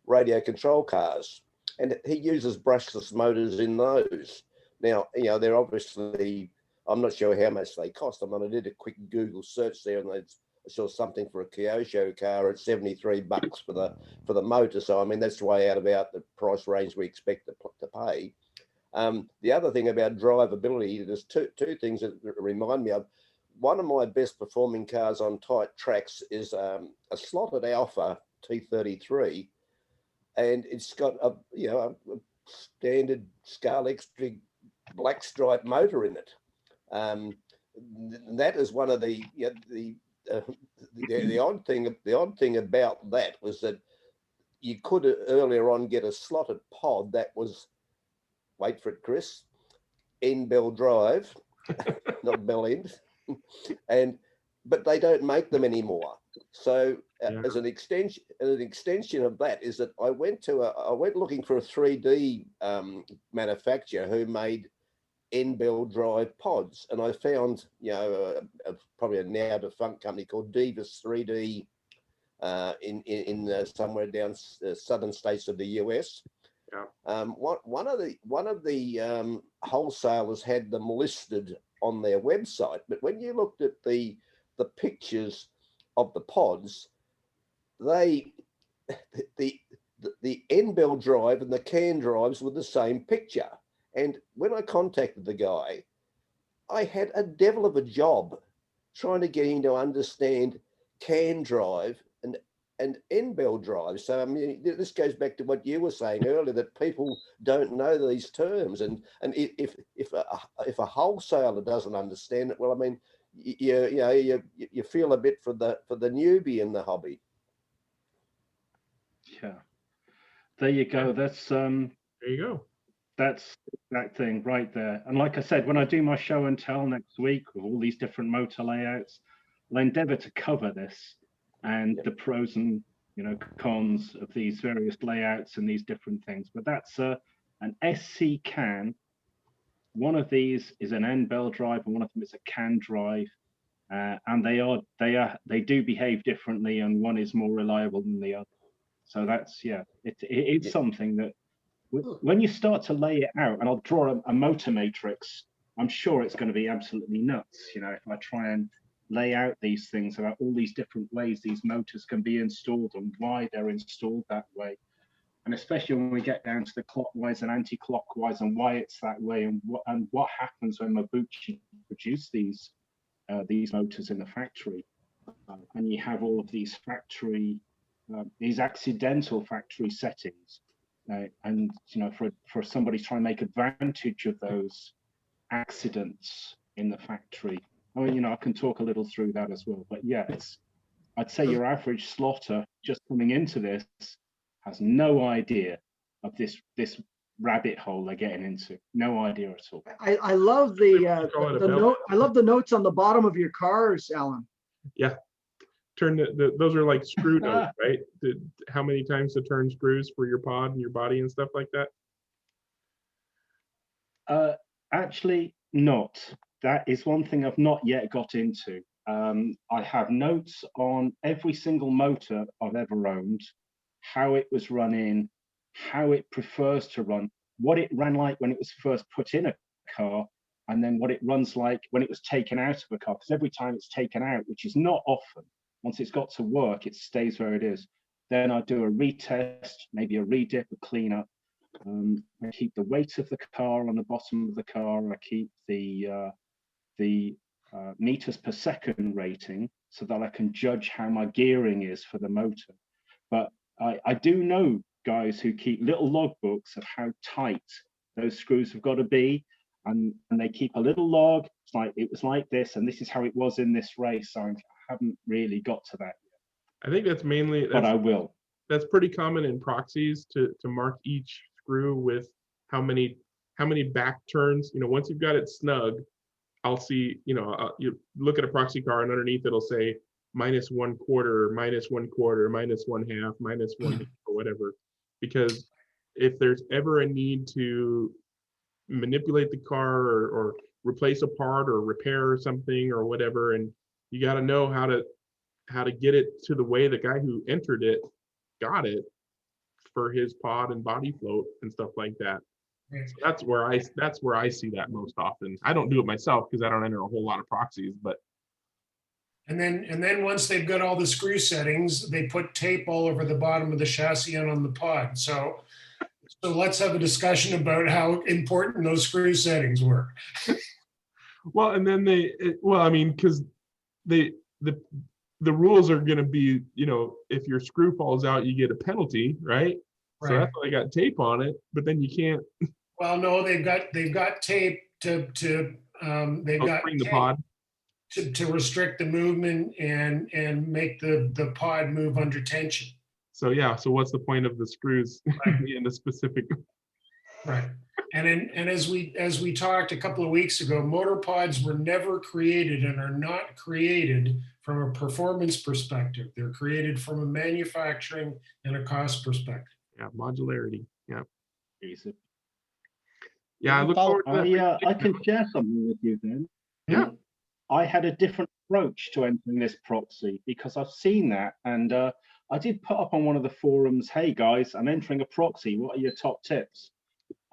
radio control cars, and he uses brushless motors in those. Now, they're obviously, I'm not sure how much they cost. I mean, I did a quick Google search there, and I saw something for a Kyosho car at $73 for the motor. So I mean, that's way out about the price range we expect to pay. The other thing about drivability, there's two things that remind me of. One of my best performing cars on tight tracks is a slotted Alpha T33, and it's got a standard Scx black stripe motor in it. That is one of the odd thing about that was that you could earlier on get a slotted pod that was, wait for it, Chris, end bell drive, not bell end. But they don't make them anymore. So as an extension of that is that I went looking for a 3D manufacturer who made end bell drive pods, and I found probably a now defunct company called Divas 3D in somewhere down southern states of the US. Yeah. One of the wholesalers had them listed on their website, but when you looked at the pictures of the pods, the end bell drive and the can drives were the same picture. And when I contacted the guy, I had a devil of a job trying to get him to understand can drive and end bell drive. So I mean, this goes back to what you were saying earlier, that people don't know these terms, and if a wholesaler doesn't understand it, well, I mean, you feel a bit for the newbie in the hobby. Yeah, there you go. That's there you go. That's that thing right there. And like I said, when I do my show and tell next week with all these different motor layouts, I'll endeavor to cover this and the pros and cons of these various layouts and these different things. But that's an SC can. One of these is an end bell drive, and one of them is a can drive, and they do behave differently, and one is more reliable than the other. So that's it's something that when you start to lay it out, and I'll draw a motor matrix, I'm sure it's going to be absolutely nuts. If I try and lay out these things about all these different ways these motors can be installed and why they're installed that way. And especially when we get down to the clockwise and anti-clockwise and why it's that way, and what happens when Mabuchi produce these motors in the factory, and you have all of these factory, these accidental factory settings, and for somebody trying to make advantage of those accidents in the factory. I mean, I can talk a little through that as well. But yeah, I'd say your average slotter just coming into this has no idea of this rabbit hole they're getting into. No idea at all. I love I love the notes on the bottom of your cars, Alan. Yeah, turn those are like screw notes, right? How many times to turn screws for your pod and your body and stuff like that? Actually, not. That is one thing I've not yet got into. I have notes on every single motor I've ever owned, how it was running, how it prefers to run, what it ran like when it was first put in a car, and then what it runs like when it was taken out of a car. Because every time it's taken out, which is not often, once it's got to work, it stays where it is. Then I do a retest, maybe a redip, a cleanup. I keep the weight of the car on the bottom of the car. I keep the meters per second rating so that I can judge how my gearing is for the motor. But I do know guys who keep little logbooks of how tight those screws have got to be, and they keep a little log. It's like, it was like this, and this is how it was in this race. So I haven't really got to that yet. I think that's mainly, but I will. That's pretty common in proxies to mark each screw with how many back turns. Once you've got it snug, I'll see, you look at a proxy car and underneath it'll say -1/4, -1/4, -1/2, -1 or whatever. Because if there's ever a need to manipulate the car or replace a part or repair something or whatever, and you got to know how to get it to the way the guy who entered it got it for his pod and body float and stuff like that. So that's where I see that most often. I don't do it myself because I don't enter a whole lot of proxies, but And then once they've got all the screw settings, they put tape all over the bottom of the chassis and on the pod. So let's have a discussion about how important those screw settings were. well, and then because the rules are going to be, if your screw falls out, you get a penalty, right? So that's why they got tape on it, but then you can't. Well, no, they've got tape to they've got spring the tape pod to restrict the movement and make the pod move under tension. So so what's the point of the screws in a specific? Right. And as we talked a couple of weeks ago, motor pods were never created and are not created from a performance perspective. They're created from a manufacturing and a cost perspective. Yeah, modularity. Yeah. Easy. Yeah, I look forward to that. I can share something with you then. Yeah. I had a different approach to entering this proxy because I've seen that, and I did put up on one of the forums, hey guys, I'm entering a proxy, what are your top tips?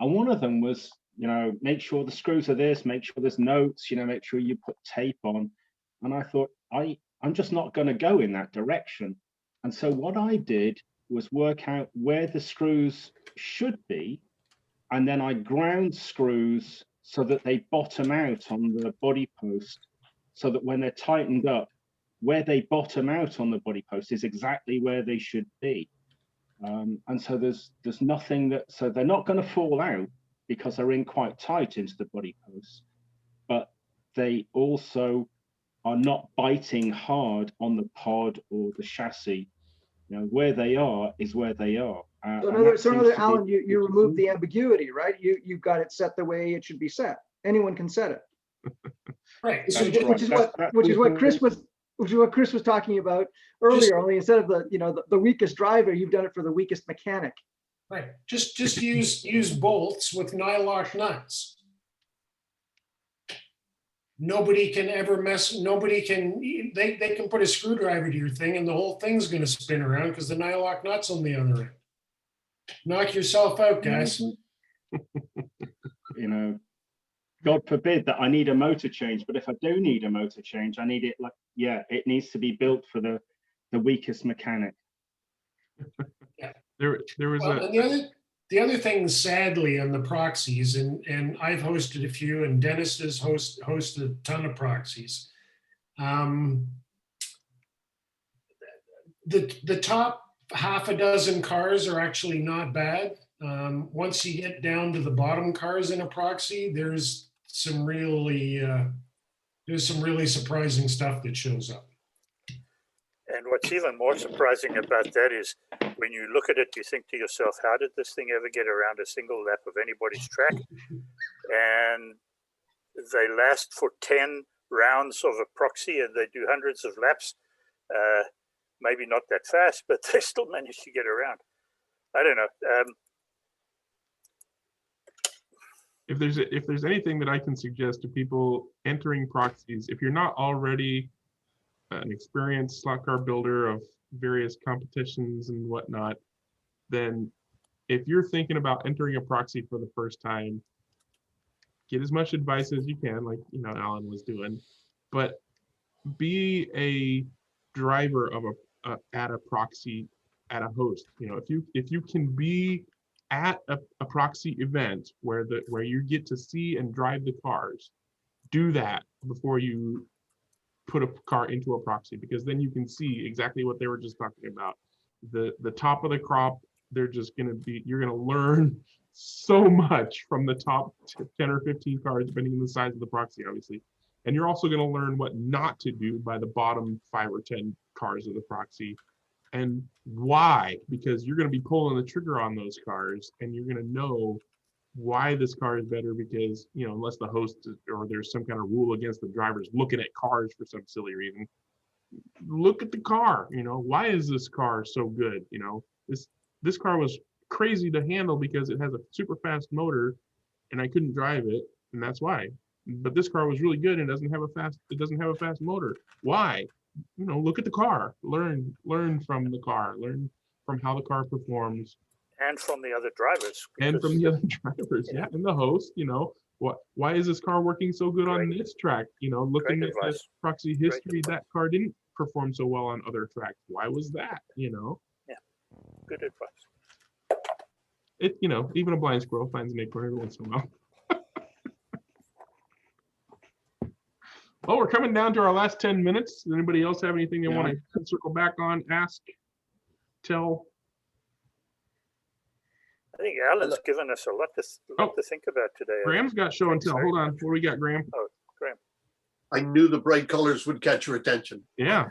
And one of them was, make sure the screws are this, make sure there's notes, make sure you put tape on. And I thought, I'm just not going to go in that direction. And so what I did was work out where the screws should be, and then I ground screws so that they bottom out on the body post, so that when they're tightened up, where they bottom out on the body post is exactly where they should be. And so there's nothing so they're not going to fall out because they're in quite tight into the body post, but they also are not biting hard on the pod or the chassis. Where they are is where they are. So another Alan, you remove the ambiguity, right? You've got it set the way it should be set. Anyone can set it. Right. Which is what Chris was talking about earlier. Only instead of the weakest driver, you've done it for the weakest mechanic. Right. Just use bolts with nylock nuts. Nobody can ever they can put a screwdriver to your thing and the whole thing's going to spin around because the nylock nut's on the other end. Knock yourself out, guys. God forbid that I need a motor change, but if I do need a motor change, I need it it needs to be built for the weakest mechanic. Yeah. There was the other thing, sadly, on the proxies, and I've hosted a few, and Dennis has hosted a ton of proxies. The top half a dozen cars are actually not bad. Once you get down to the bottom cars in a proxy, there's some really surprising stuff that shows up. And what's even more surprising about that is when you look at it, you think to yourself, how did this thing ever get around a single lap of anybody's track? And they last for 10 rounds of a proxy and they do hundreds of laps. Maybe not that fast, but they still manage to get around. I don't know. If there's anything that I can suggest to people entering proxies, if you're not already an experienced slot car builder of various competitions and whatnot, then if you're thinking about entering a proxy for the first time, get as much advice as you can, like Alan was doing, but be a driver of at a proxy, at a host. If you can be at a proxy event where you get to see and drive the cars, do that before you put a car into a proxy, because then you can see exactly what they were just talking about. The top of the crop, you're going to learn so much from the top 10 or 15 cars, depending on the size of the proxy, obviously. And you're also going to learn what not to do by the bottom 5 or 10 cars of the proxy. And why? Because you're going to be pulling the trigger on those cars, and you're going to know why this car is better, because unless the host or there's some kind of rule against the drivers looking at cars for some silly reason, look at the car. Why is this car so good? This car was crazy to handle because it has a super fast motor and I couldn't drive it, and that's why. but this car was really good and doesn't have a fast motor. Why? You know, look at the car, learn from the car, learn from how the car performs. And from the other drivers. And from the other drivers, Yeah. yeah, and the host, you know, why is this car working so good on this track? You know, looking Great at the advice. proxy history, that car didn't perform so well on other tracks. Why was that? You know? Yeah, good advice. It, you know, even a blind squirrel finds an acorn every once in a while. Well, we're coming down to our last 10 minutes. Does anybody else have anything they want to circle back on, ask, tell? I think Alan's given us a lot to think about today. Graham's got show and tell. Hold on. What do we got, Graham? Oh, Graham. I knew the bright colors would catch your attention. Yeah.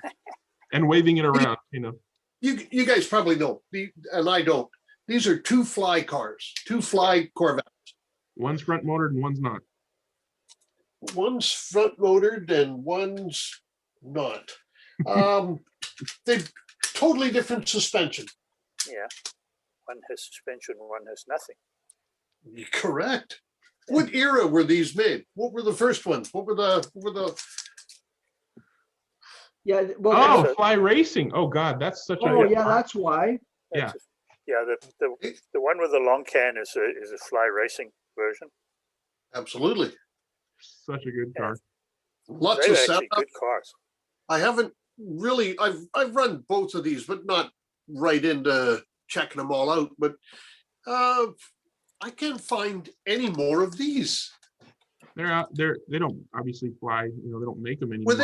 And waving it around, you know. You guys probably know, and I don't. These are two fly cars, two fly Corvettes. One's front motored and one's not. One's front motored and one's not. They've totally different suspension. Yeah. One has suspension, one has nothing. Correct. What era were these made? What were the first ones? What were the Yeah. Well, Fly Racing. Oh God, that's such a. Oh yeah, that's why. Yeah. Yeah, the one with the long can is a Fly Racing version. Absolutely. Such a good car. Lots They're of actually setup. good cars. I haven't really. I've run both of these, but not right into checking them all out. But I can't find any more of these. They're out there. They don't obviously fly. You know, they don't make them anymore.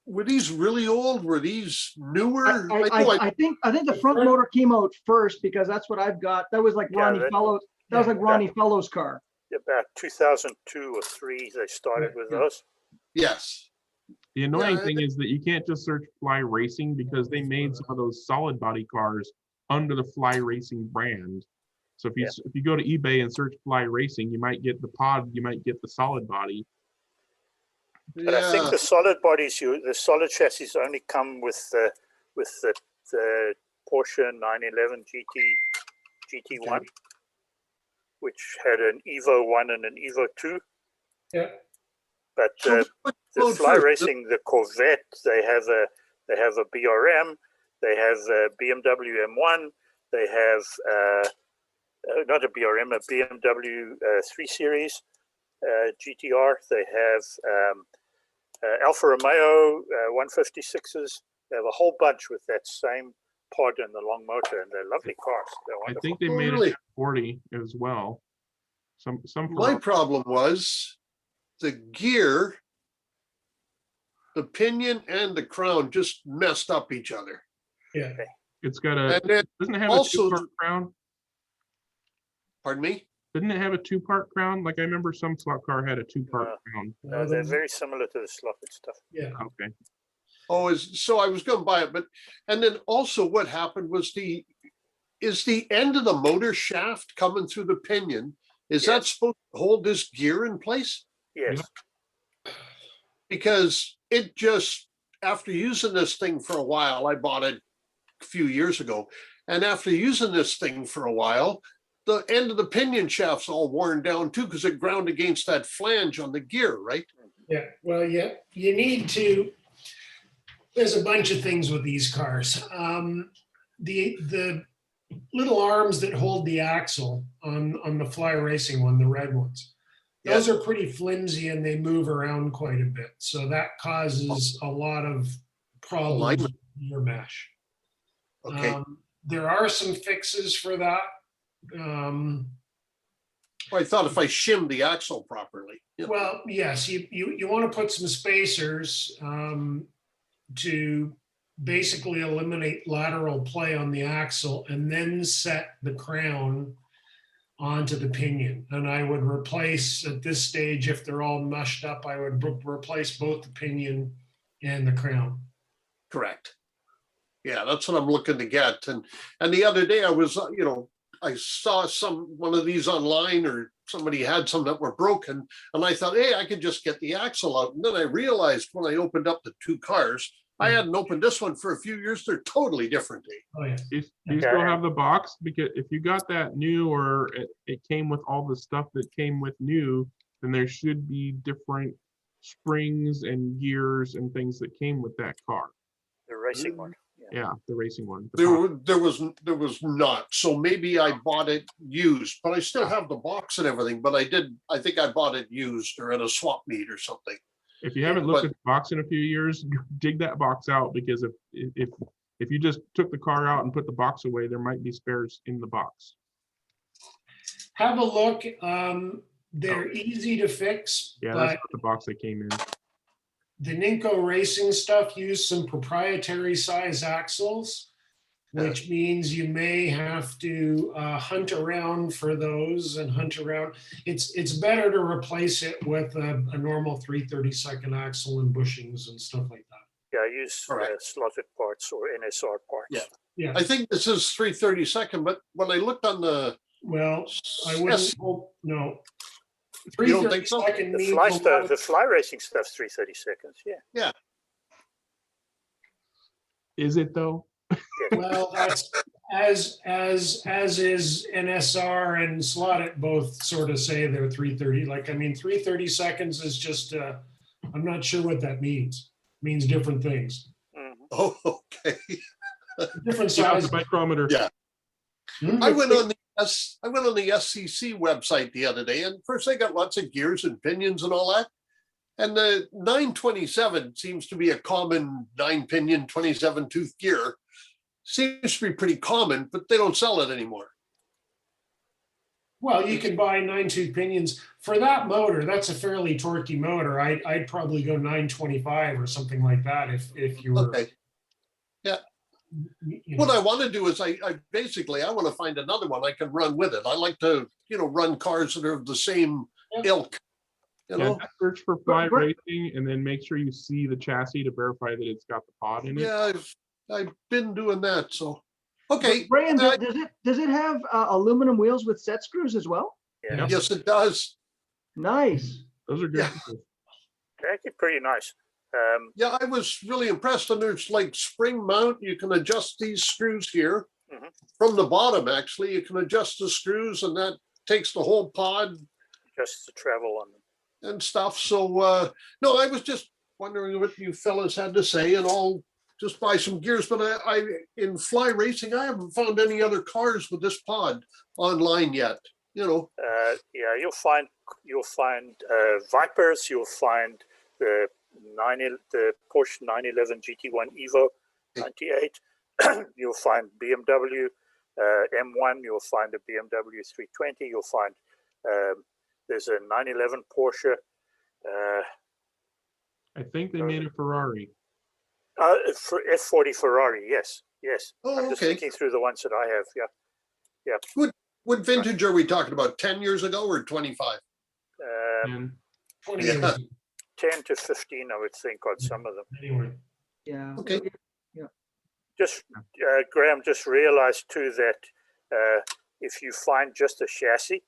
Were these really old? Were these newer? I think the front motor came out first because that's what I've got. That was like Ronnie Fellows. That was like Ronnie Fellows' car. About 2002 or 3, they started with those. Yes. The annoying thing is that you can't just search Fly Racing because they made some of those solid body cars under the Fly Racing brand. So if you go to eBay and search Fly Racing, you might get the pod, you might get the solid body. But I think the solid bodies, the solid chassis only come with the Porsche 911 GT1, which had an Evo 1 and an Evo 2. Yeah. But the Fly Racing, the Corvette, they have a BRM, they have a BMW M1, they have not a BRM, a BMW 3 Series GTR. They have Alfa Romeo 156s. They have a whole bunch with that same pod and the long motor, and they're lovely cars. They're I wonderful. think they made really? a 40 as well. Some My problem was the gear, the pinion and the crown just messed up each other. Yeah. It's got a, And then doesn't it have also a two-part crown? Pardon me? Didn't it have a two-part crown? Like I remember some slot car had a two-part crown. They're very similar to the slotted stuff. Yeah. Okay. Oh, so I was going to buy it, and then also what happened was is the end of the motor shaft coming through the pinion, is that supposed to hold this gear in place? Yes. Because it just, after using this thing for a while, I bought it a few years ago, and after using this thing for a while, the end of the pinion shaft's all worn down too, because it ground against that flange on the gear, right? Yeah, well, yeah, you need to, there's a bunch of things with these cars. The little arms that hold the axle on the Fly Racing one, the red ones, those are pretty flimsy and they move around quite a bit. So that causes a lot of problems with gear mesh. Okay. There are some fixes for that. I thought if I shimmed the axle properly. Well, yes, you want to put some spacers to basically eliminate lateral play on the axle and then set the crown onto the pinion. And I would replace, at this stage, if they're all mushed up, I would replace both the pinion and the crown. Correct. Yeah, that's what I'm looking to get. And the other day I was, I saw one of these online, or somebody had some that were broken, and I thought, hey, I could just get the axle out. And then I realized when I opened up the two cars, I hadn't opened this one for a few years. They're totally different. Oh yeah. Do you still have the box? Because if you got that new, or it came with all the stuff that came with new, then there should be different springs and gears and things that came with that car. The racing one. Yeah, the racing one. There was not. So maybe I bought it used, but I still have the box and everything. But I think I bought it used or at a swap meet or something. If you haven't looked at the box in a few years, dig that box out, because if you just took the car out and put the box away, there might be spares in the box. Have a look. They're easy to fix. Yeah, but that's not the box they came in. the Ninko Racing stuff used some proprietary size axles, which means you may have to hunt around for those and hunt around. It's better to replace it with a normal 3/32 axle and bushings and stuff like that. Yeah, I use slotted parts or NSR parts. Yeah. Yeah. I think this is 3/32, but when I looked on the Well, I wouldn't hope, no. You don't think so? 3/32 The means fly a lot stuff, of- the fly racing stuff's 3/32. Yeah. Yeah. Is it though? Well, that's as is NSR and Slotted both sort of say they're 330. Like, I mean, 3/32 is just I'm not sure what that means. It means different things. Oh, okay. Different Get out size. the micrometer. Yeah. Hmm? I went on the SCC website the other day, and of course they got lots of gears and pinions and all that. And the 927 seems to be a common 9-pinion 27-tooth gear. Seems to be pretty common, but they don't sell it anymore. Well, you can buy 9-tooth pinions for that motor. That's a fairly torquey motor. I'd probably go 925 or something like that if you were. Okay. Yeah. You What know. I want to do is I want to find another one I can run with it. I like to, run cars that are of the same ilk. Yeah, search for fly racing and then make sure you see the chassis to verify that it's got the pod in it. Yeah, I've been doing that. So, okay. Graham, does it have aluminum wheels with set screws as well? Yeah. Yes, it does. Nice. Those are good. Yeah. They're actually pretty nice. Yeah, I was really impressed. And there's like spring mount. You can adjust these screws here from the bottom. Actually, you can adjust the screws, and that takes the whole pod Just to travel on them. and stuff. So, no, I was just wondering what you fellas had to say, and I'll just buy some gears. But I in fly racing, I haven't found any other cars with this pod online yet. Yeah, you'll find Vipers. You'll find the Porsche 911 GT1 Evo 98. You'll find BMW M1. You'll find a BMW 320. You'll find there's a 911 Porsche. I think they made a Ferrari. For F40 Ferrari. Yes. Oh, I'm just okay. thinking through the ones that I have. Yeah. What vintage are we talking about? 10 years ago or 25? And 20 Yeah. years. 10 to 15, I would think, on some of them. Anyway. Yeah. Okay. Just Graham, just realized too that if you find just a chassis,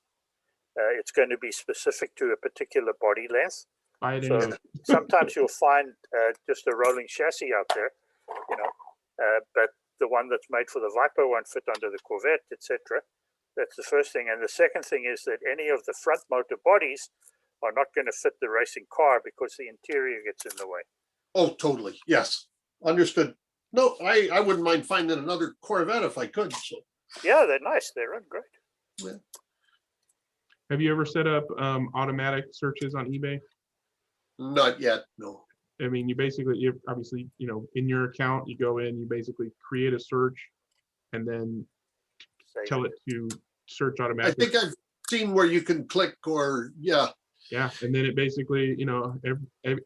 it's going to be specific to a particular body length. buy it So anyway. sometimes you'll find just a rolling chassis out there, but the one that's made for the Viper won't fit under the Corvette, etc. That's the first thing. And the second thing is that any of the front motor bodies are not going to fit the racing car because the interior gets in the way. Oh, totally. Yes. Understood. No, I wouldn't mind finding another Corvette if I could. So, Yeah, they're nice. They run great. Have you ever set up automatic searches on eBay? not yet. No. I mean, you obviously, in your account, you go in, you basically create a search and then tell it to search I automatically. think I've seen where you can click or, yeah. Yeah, and then it basically,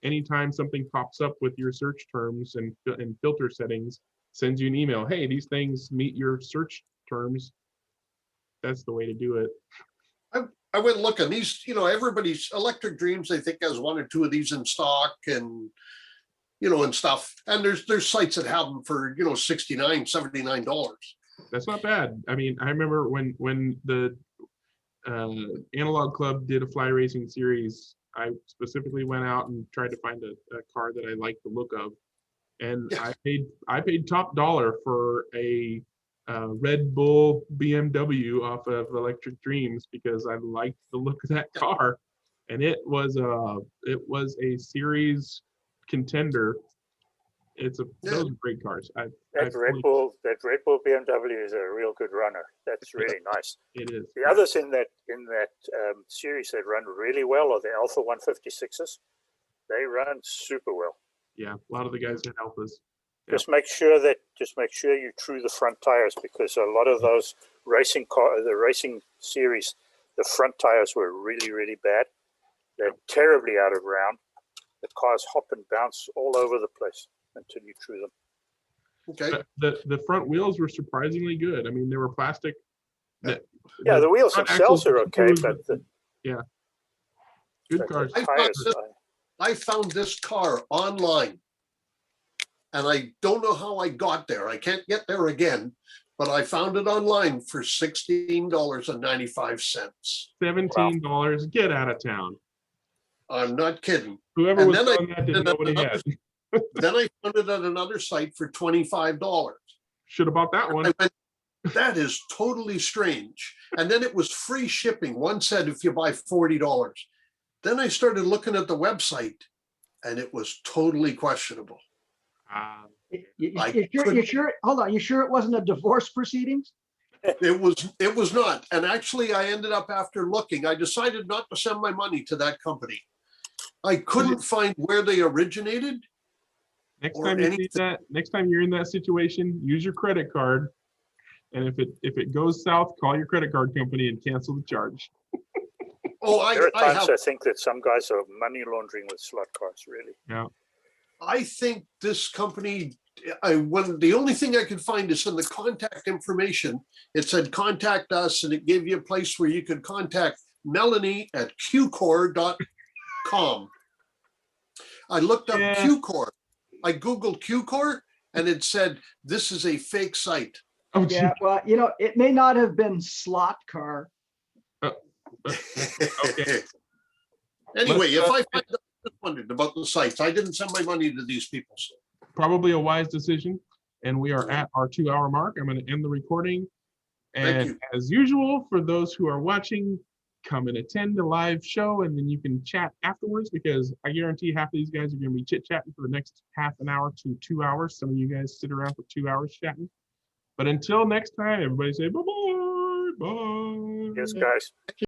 anytime something pops up with your search terms and filter settings, sends you an email. Hey, these things meet your search terms. That's the way to do it. I went looking. These, everybody's Electric Dreams, I think, has one or two of these in stock and, and stuff. And there's sites that have them for, $69, $79. That's not bad. I mean, I remember when the Analog Club did a fly racing series, I specifically went out and tried to find a car that I liked the look of. And Yeah. I paid top dollar for a Red Bull BMW off of Electric Dreams because I liked the look of that car. and it was a series contender. Those are great cars. That Red Bull BMW is a real good runner. That's really nice. It is. The others in that series that run really well are the Alpha 156s. They run super well. Yeah, a lot of the guys had Alphas. Yeah. Just make sure you true the front tires, because a lot of those the racing series, the front tires were really, really bad. They're terribly out of round. The cars hop and bounce all over the place until you true them. Okay. The front wheels were surprisingly good. I mean, they were plastic. The wheels themselves are okay, but good cars. I found this car online, and I don't know how I got there. I can't get there again, but I found it online for $16.95. $17. Wow. Get out of town. I'm not kidding. Whoever was on that didn't know what he had. Then I found it at another site for $25. Should have bought that one. I went, that is totally strange. And then it was free shipping. One said if you buy $40. Then I started looking at the website, and it was totally questionable. You sure? Hold on. You sure it wasn't a divorce proceedings? It was not. And actually, I ended up, after looking, I decided not to send my money to that company. I couldn't find where they originated. Next time you're in that situation, use your credit card. And if it goes south, call your credit card company and cancel the charge. There are times I think that some guys are money laundering with slot cars, really. Yeah. I think this company, the only thing I could find is in the contact information. It said contact us, and it gave you a place where you could contact Melanie at qcore.com. I looked up QCore. I Googled QCore, and it said, this is a fake site. Oh, yeah, well, it may not have been slot car. Okay. Anyway, if I find out, I just wondered about the sites. I didn't send my money to these people. So. Probably a wise decision. And we are at our 2-hour mark. I'm going to end the recording. And as usual, for those who are watching, come and attend the live show, and then you can chat afterwards, because I guarantee half of these guys are going to be chit-chatting for the next half an hour to 2 hours. Some of you guys sit around for 2 hours chatting. But until next time, everybody say bye-bye. Bye. Yes, guys.